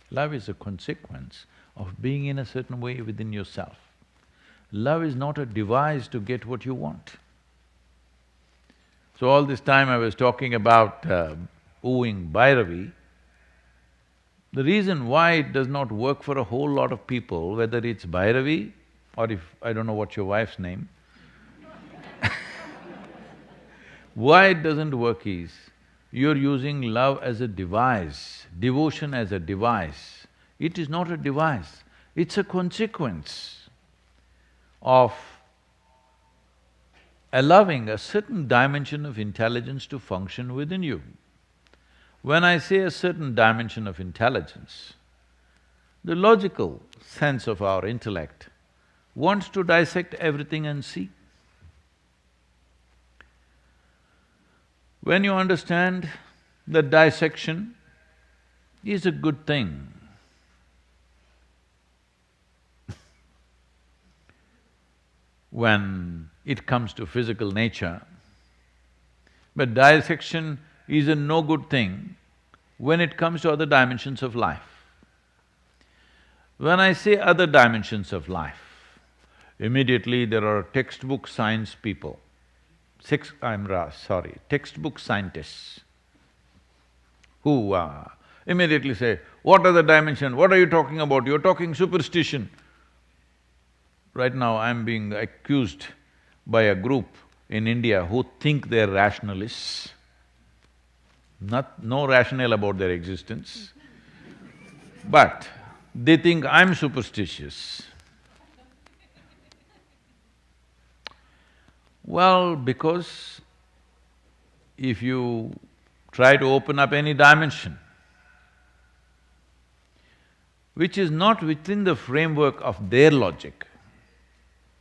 Love is a consequence of being in a certain way within yourself. Love is not a device to get what you want. So all this time I was talking about wooing Bhairavi. The reason why it does not work for a whole lot of people, whether it's Bhairavi or if… I don't know what's your wife's name. Why it doesn't work is, you're using love as a device, devotion as a device. It is not a device, it's a consequence of allowing a certain dimension of intelligence to function within you. When I say a certain dimension of intelligence, the logical sense of our intellect wants to dissect everything and see. When you understand that dissection is a good thing, when it comes to physical nature, but dissection is a no good thing when it comes to other dimensions of life. When I say other dimensions of life, immediately there are textbook science people, textbook scientists who immediately say, what are the dimensions, what are you talking about, you're talking superstition. Right now I'm being accused by a group in India who think they're rationalists, no rationale about their existence, but they think I'm superstitious. Well, because if you try to open up any dimension which is not within the framework of their logic,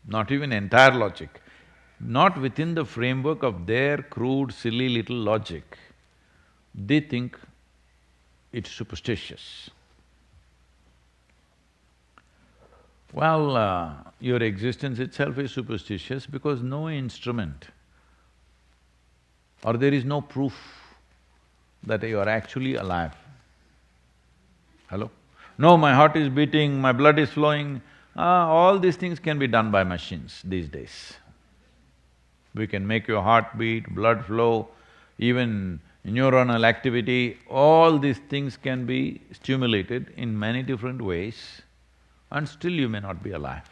not even entire logic, not within the framework of their crude, silly little logic, they think it's superstitious. Well, your existence itself is superstitious because no instrument or there is no proof that you are actually alive. Hello? No, my heart is beating, my blood is flowing, all these things can be done by machines these days. We can make your heart beat, blood flow, even neuronal activity, all these things can be stimulated in many different ways and still you may not be alive.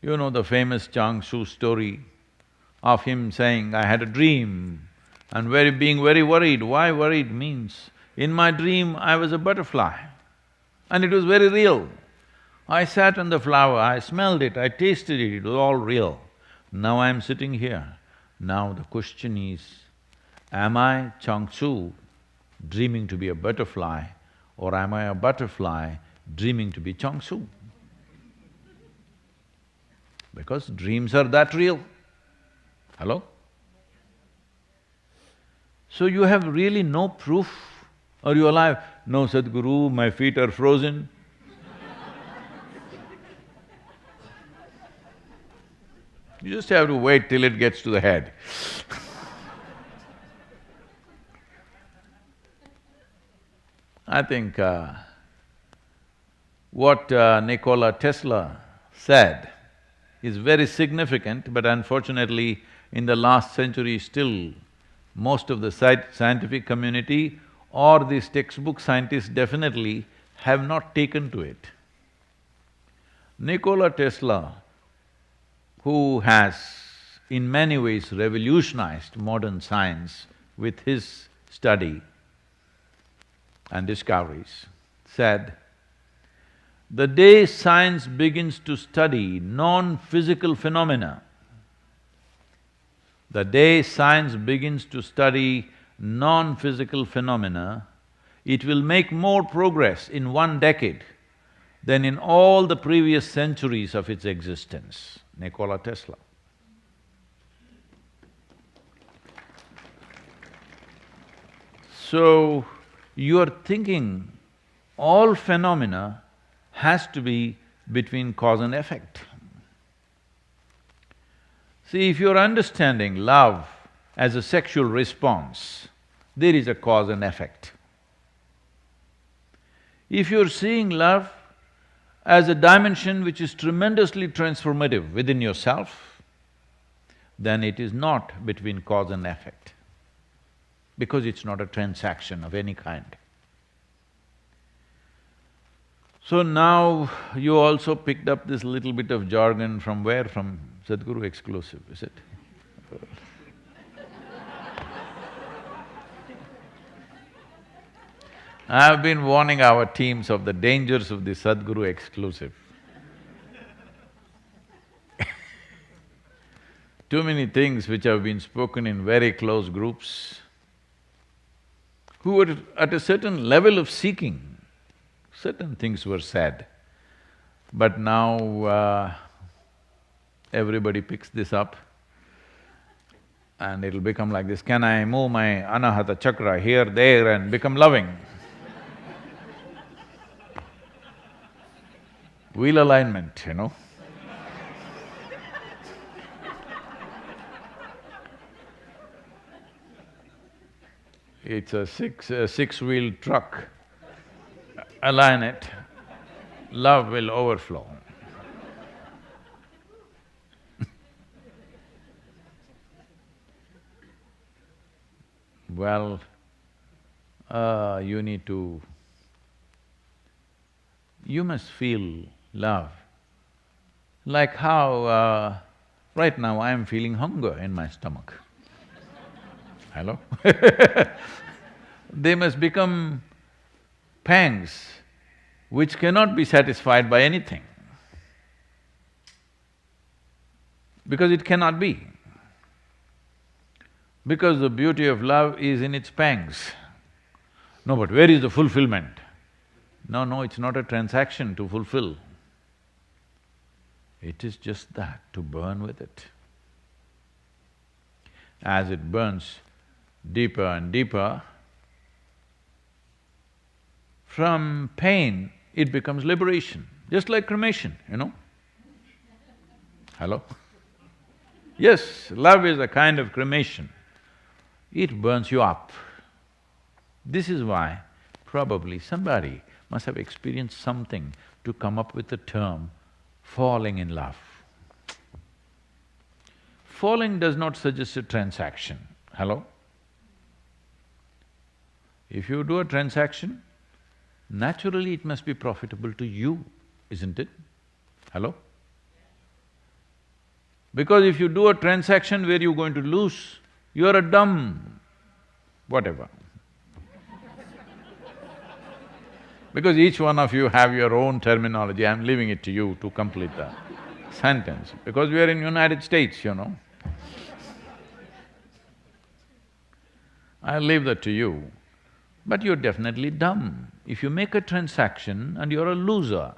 You know the famous Changshu story of him saying, I had a dream and being very worried. Why worried means, in my dream I was a butterfly and it was very real. I sat on the flower, I smelled it, I tasted it, it was all real. Now I'm sitting here. Now the question is, am I Changshu dreaming to be a butterfly or am I a butterfly dreaming to be Changshu? Because dreams are that real. Hello? So you have really no proof. Are you alive? No, Sadhguru, my feet are frozen. You just have to wait till it gets to the head. I think what Nikola Tesla said is very significant, but unfortunately in the last century still most of the scientific community or these textbook scientists definitely have not taken to it. Nikola Tesla, who has in many ways revolutionized modern science with his study and discoveries, said, the day science begins to study non-physical phenomena, the day science begins to study non-physical phenomena, it will make more progress in 1 decade than in all the previous centuries of its existence. Nikola Tesla. So, you are thinking all phenomena has to be between cause and effect. See, if you're understanding love as a sexual response, there is a cause and effect. If you're seeing love as a dimension which is tremendously transformative within yourself, then it is not between cause and effect, because it's not a transaction of any kind. So now you also picked up this little bit of jargon from where? From Sadhguru exclusive, is it? I've been warning our teams of the dangers of the Sadhguru exclusive. Too many things which have been spoken in very close groups, who were at a certain level of seeking, certain things were said. But now everybody picks this up and it'll become like this, can I move my anahata chakra here, there and become loving? Wheel alignment, you know. It's a six-wheel truck. Align it, love will overflow. Well, you must feel love. Like how right now I am feeling hunger in my stomach. Hello? They must become pangs which cannot be satisfied by anything. because it cannot be. Because the beauty of love is in its pangs. No, but where is the fulfillment? No, it's not a transaction to fulfill. It is just that, to burn with it. As it burns deeper and deeper, from pain it becomes liberation, just like cremation, you know? Hello? Yes, love is a kind of cremation. It burns you up. This is why probably somebody must have experienced something to come up with the term falling in love. Falling does not suggest a transaction. Hello? If you do a transaction, naturally it must be profitable to you, isn't it? Hello? Because if you do a transaction where you're going to lose, you're a dumb whatever. Because each one of you have your own terminology, I'm leaving it to you to complete the sentence, because we are in United States, you know. I'll leave that to you. But you're definitely dumb. If you make a transaction and you're a loser,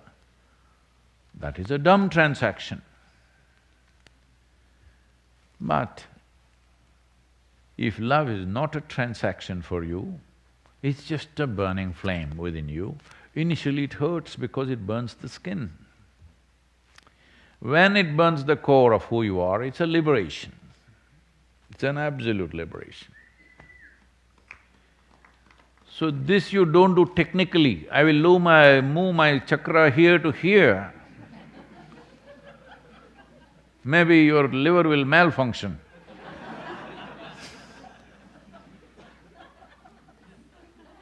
that is a dumb transaction. But if love is not a transaction for you, it's just a burning flame within you. Initially it hurts because it burns the skin. When it burns the core of who you are, it's a liberation. It's an absolute liberation. So this you don't do technically, I will move my chakra here to here. Maybe your liver will malfunction.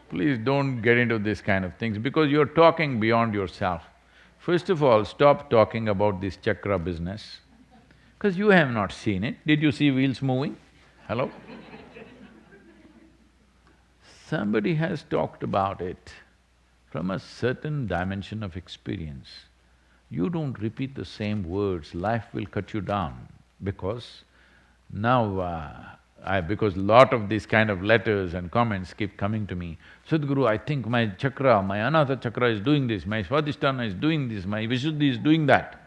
Please don't get into this kind of things because you're talking beyond yourself. First of all, stop talking about this chakra business, because you have not seen it. Did you see wheels moving? Hello? Somebody has talked about it from a certain dimension of experience. You don't repeat the same words, life will cut you down because now because lot of these kind of letters and comments keep coming to me. Sadhguru, I think my chakra, my anahata chakra is doing this, my svadhisthana is doing this, my vishuddhi is doing that.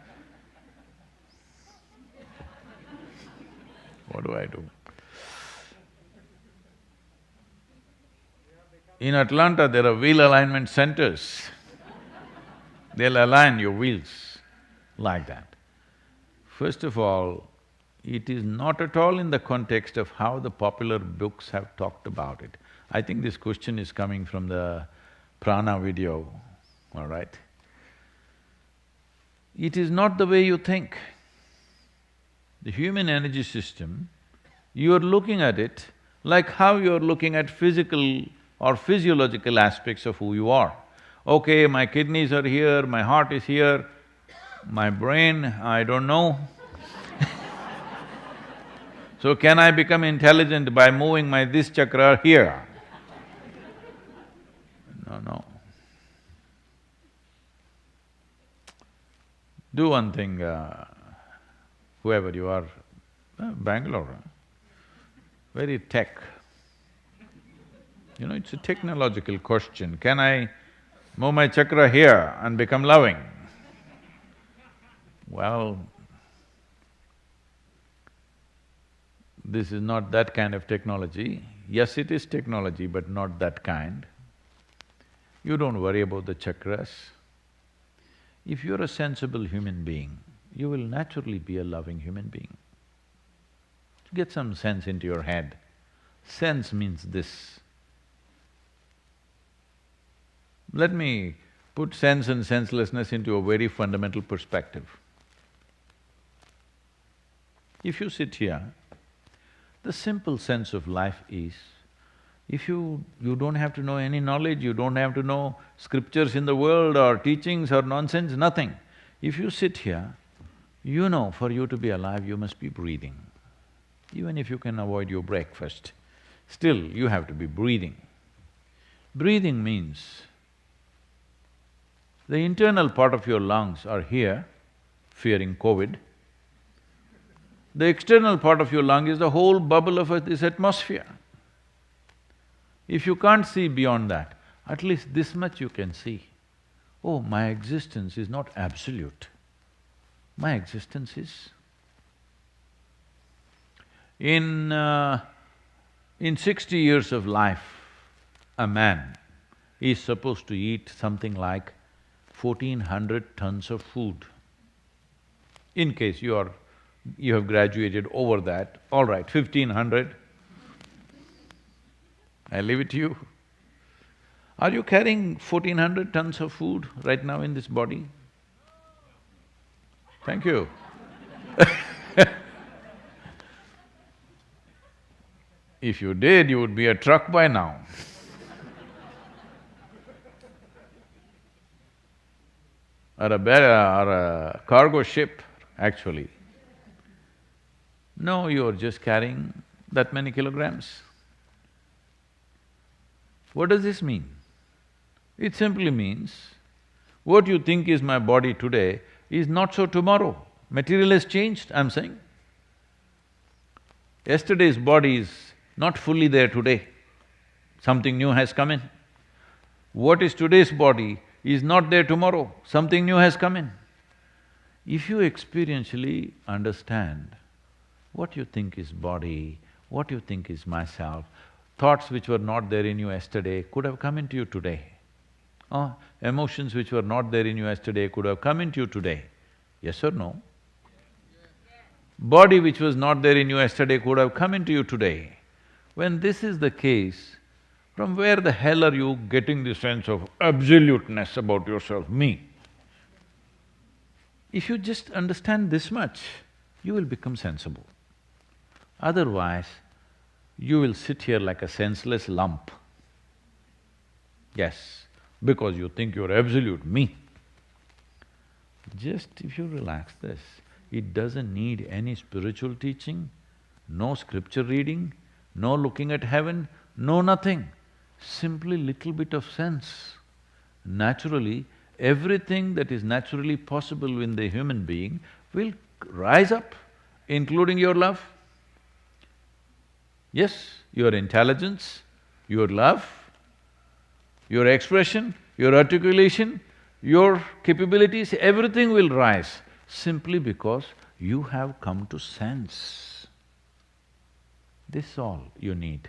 What do I do? In Atlanta, there are wheel alignment centers. They'll align your wheels like that. First of all, it is not at all in the context of how the popular books have talked about it. I think this question is coming from the prana video, all right? It is not the way you think. The human energy system, you are looking at it like how you are looking at physical or physiological aspects of who you are. Okay, my kidneys are here, my heart is here, my brain, I don't know. So can I become intelligent by moving my this chakra here? No. Do one thing, whoever you are, Bangalore, very tech. You know, it's a technological question. Can I move my chakra here and become loving? Well, this is not that kind of technology. Yes, it is technology, but not that kind. You don't worry about the chakras. If you're a sensible human being, you will naturally be a loving human being. Get some sense into your head. Sense means this. Let me put sense and senselessness into a very fundamental perspective. If you sit here, the simple sense of life is, if you don't have to know any knowledge, you don't have to know scriptures in the world or teachings or nonsense, nothing. If you sit here, you know for you to be alive, you must be breathing. Even if you can avoid your breakfast, still you have to be breathing. Breathing means the internal part of your lungs are here, fearing COVID. The external part of your lung is the whole bubble of this atmosphere. If you can't see beyond that, at least this much you can see. Oh, my existence is not absolute. My existence is… In 60 years of life, a man is supposed to eat something like 1400 tons of food. In case you have graduated over that, all right, 1500, I leave it to you. Are you carrying 1400 tons of food right now in this body? Thank you. If you did, you would be a truck by now. Or a cargo ship, actually. No, you're just carrying that many kilograms. What does this mean? It simply means, what you think is my body today is not so tomorrow. Material has changed, I'm saying. Yesterday's body is not fully there today. Something new has come in. What is today's body is not there tomorrow, something new has come in. If you experientially understand what you think is body, what you think is myself, thoughts which were not there in you yesterday could have come into you today. Emotions which were not there in you yesterday could have come into you today. Yes or no? Body which was not there in you yesterday could have come into you today. When this is the case, from where the hell are you getting the sense of absoluteness about yourself, me? If you just understand this much, you will become sensible. Otherwise, you will sit here like a senseless lump. Yes, because you think you're absolute me. Just if you relax this, it doesn't need any spiritual teaching, no scripture reading, no looking at heaven, no nothing. Simply little bit of sense. Naturally, everything that is naturally possible in the human being will rise up, including your love. Yes, your intelligence, your love, your expression, your articulation, your capabilities, everything will rise simply because you have come to sense. This is all you need.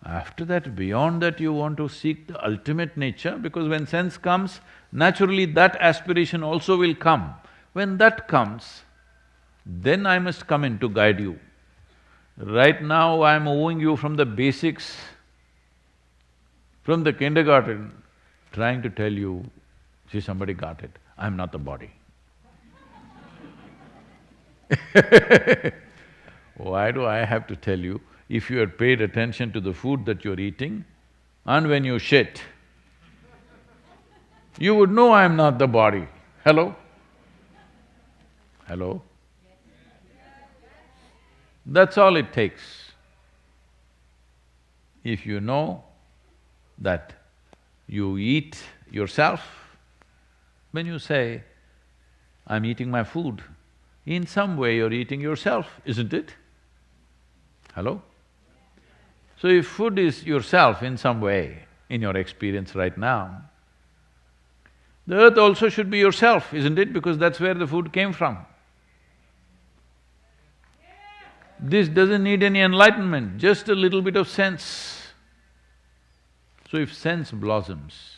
After that, beyond that, you want to seek the ultimate nature, because when sense comes, naturally that aspiration also will come. When that comes, then I must come in to guide you. Right now, I'm moving you from the basics, from the kindergarten, trying to tell you, see, somebody got it, I'm not the body. Why do I have to tell you? If you had paid attention to the food that you're eating, and when you shit, you would know I'm not the body. Hello? Hello? That's all it takes. If you know that you eat yourself, when you say, I'm eating my food, in some way you're eating yourself, isn't it? Hello? So if food is yourself in some way, in your experience right now, the earth also should be yourself, isn't it? Because that's where the food came from. This doesn't need any enlightenment, just a little bit of sense. So if sense blossoms,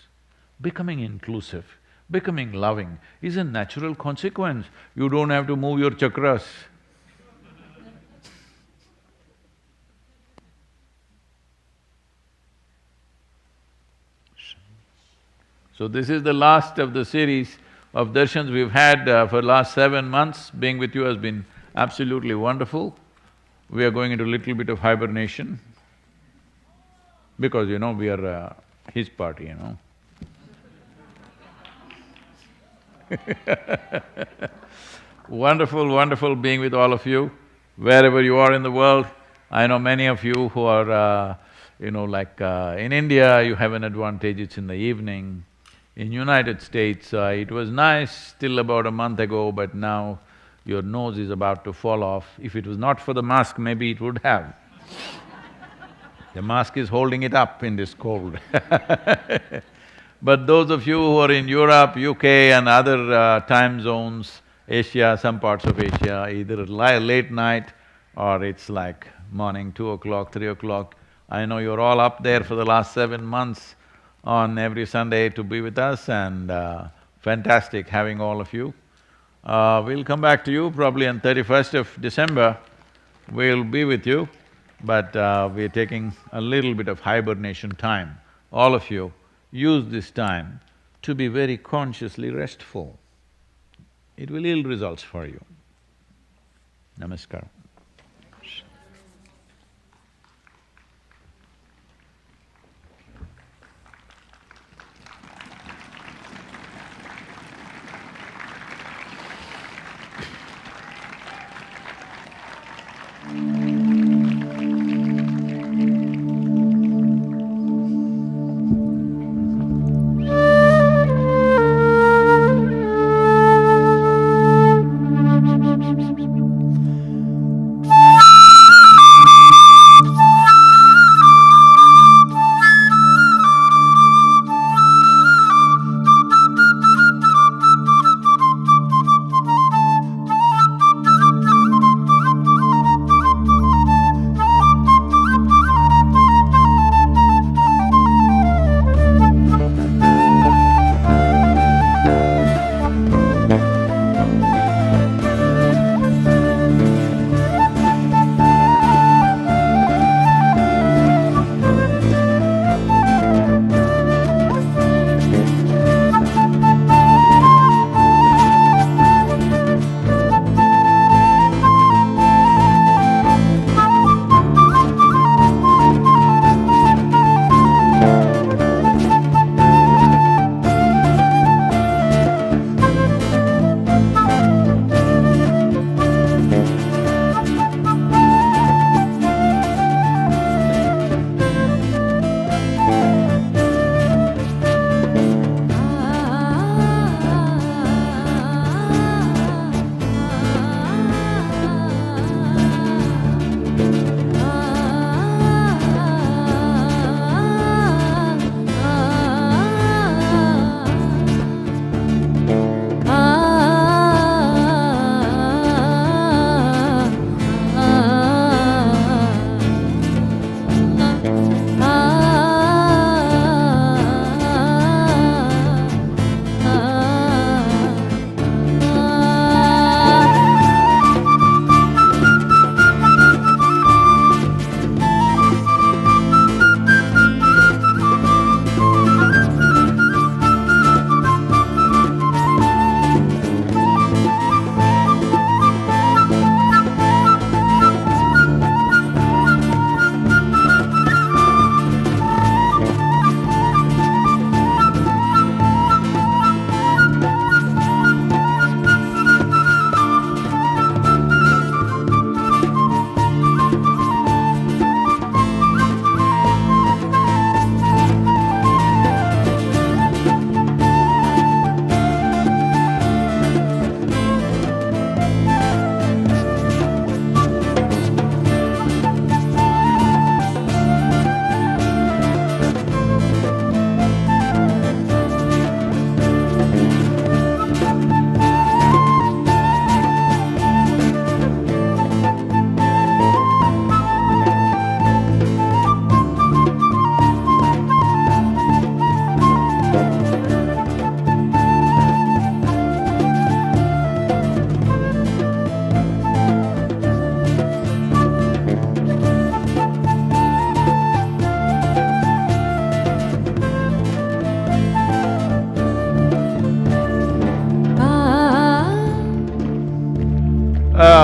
becoming inclusive, becoming loving is a natural consequence. You don't have to move your chakras. So this is the last of the series of darshans we've had for last 7 months. Being with you has been absolutely wonderful. We are going into a little bit of hibernation because, we are his party, Wonderful, wonderful being with all of you, wherever you are in the world. I know many of you who are, in India, you have an advantage, it's in the evening. In United States, it was nice till about a month ago, but now your nose is about to fall off. If it was not for the mask, maybe it would have. The mask is holding it up in this cold. But those of you who are in Europe, UK and other time zones, Asia, some parts of Asia, either late night or it's like morning, 2 o'clock, 3 o'clock. I know you're all up there for the last 7 months on every Sunday to be with us, and fantastic having all of you. We'll come back to you probably on 31st of December, we'll be with you, but we're taking a little bit of hibernation time. All of you, use this time to be very consciously restful. It will yield results for you. Namaskar.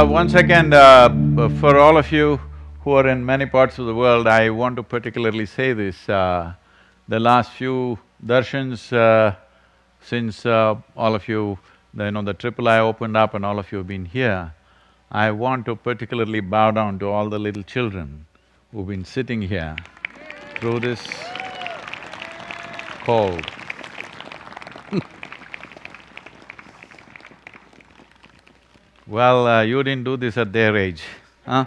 Once again, for all of you who are in many parts of the world, I want to particularly say this. The last few darshans, since all of you, the triple eye opened up and all of you have been here, I want to particularly bow down to all the little children who've been sitting here through this cold. Well, you didn't do this at their age, huh?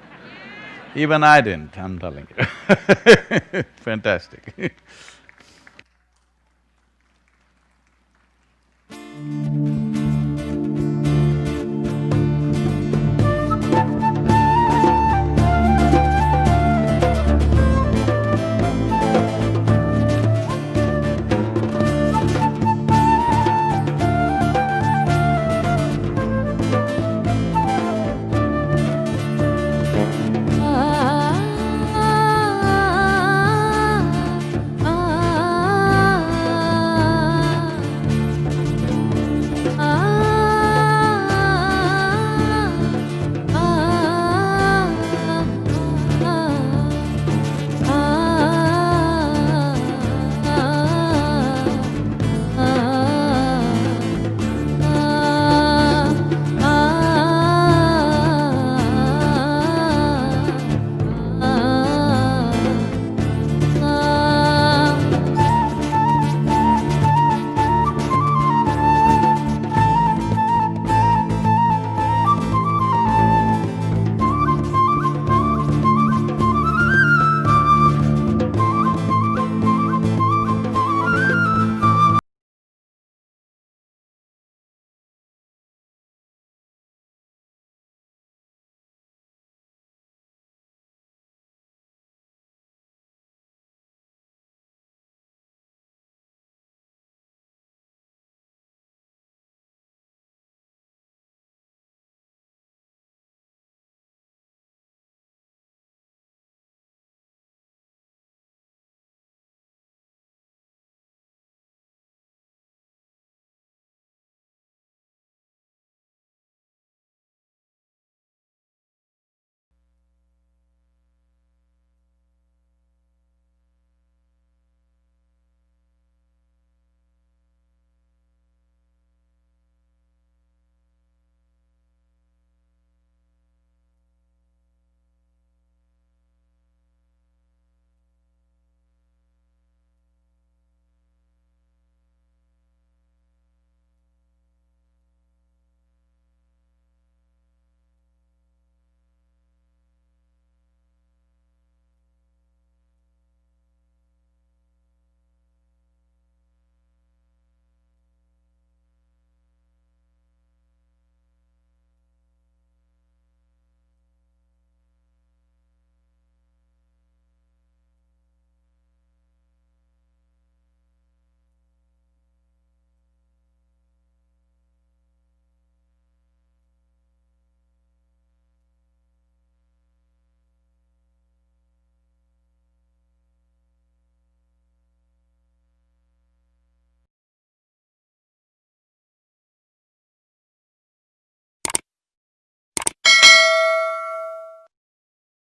Even I didn't, I'm telling you. Fantastic.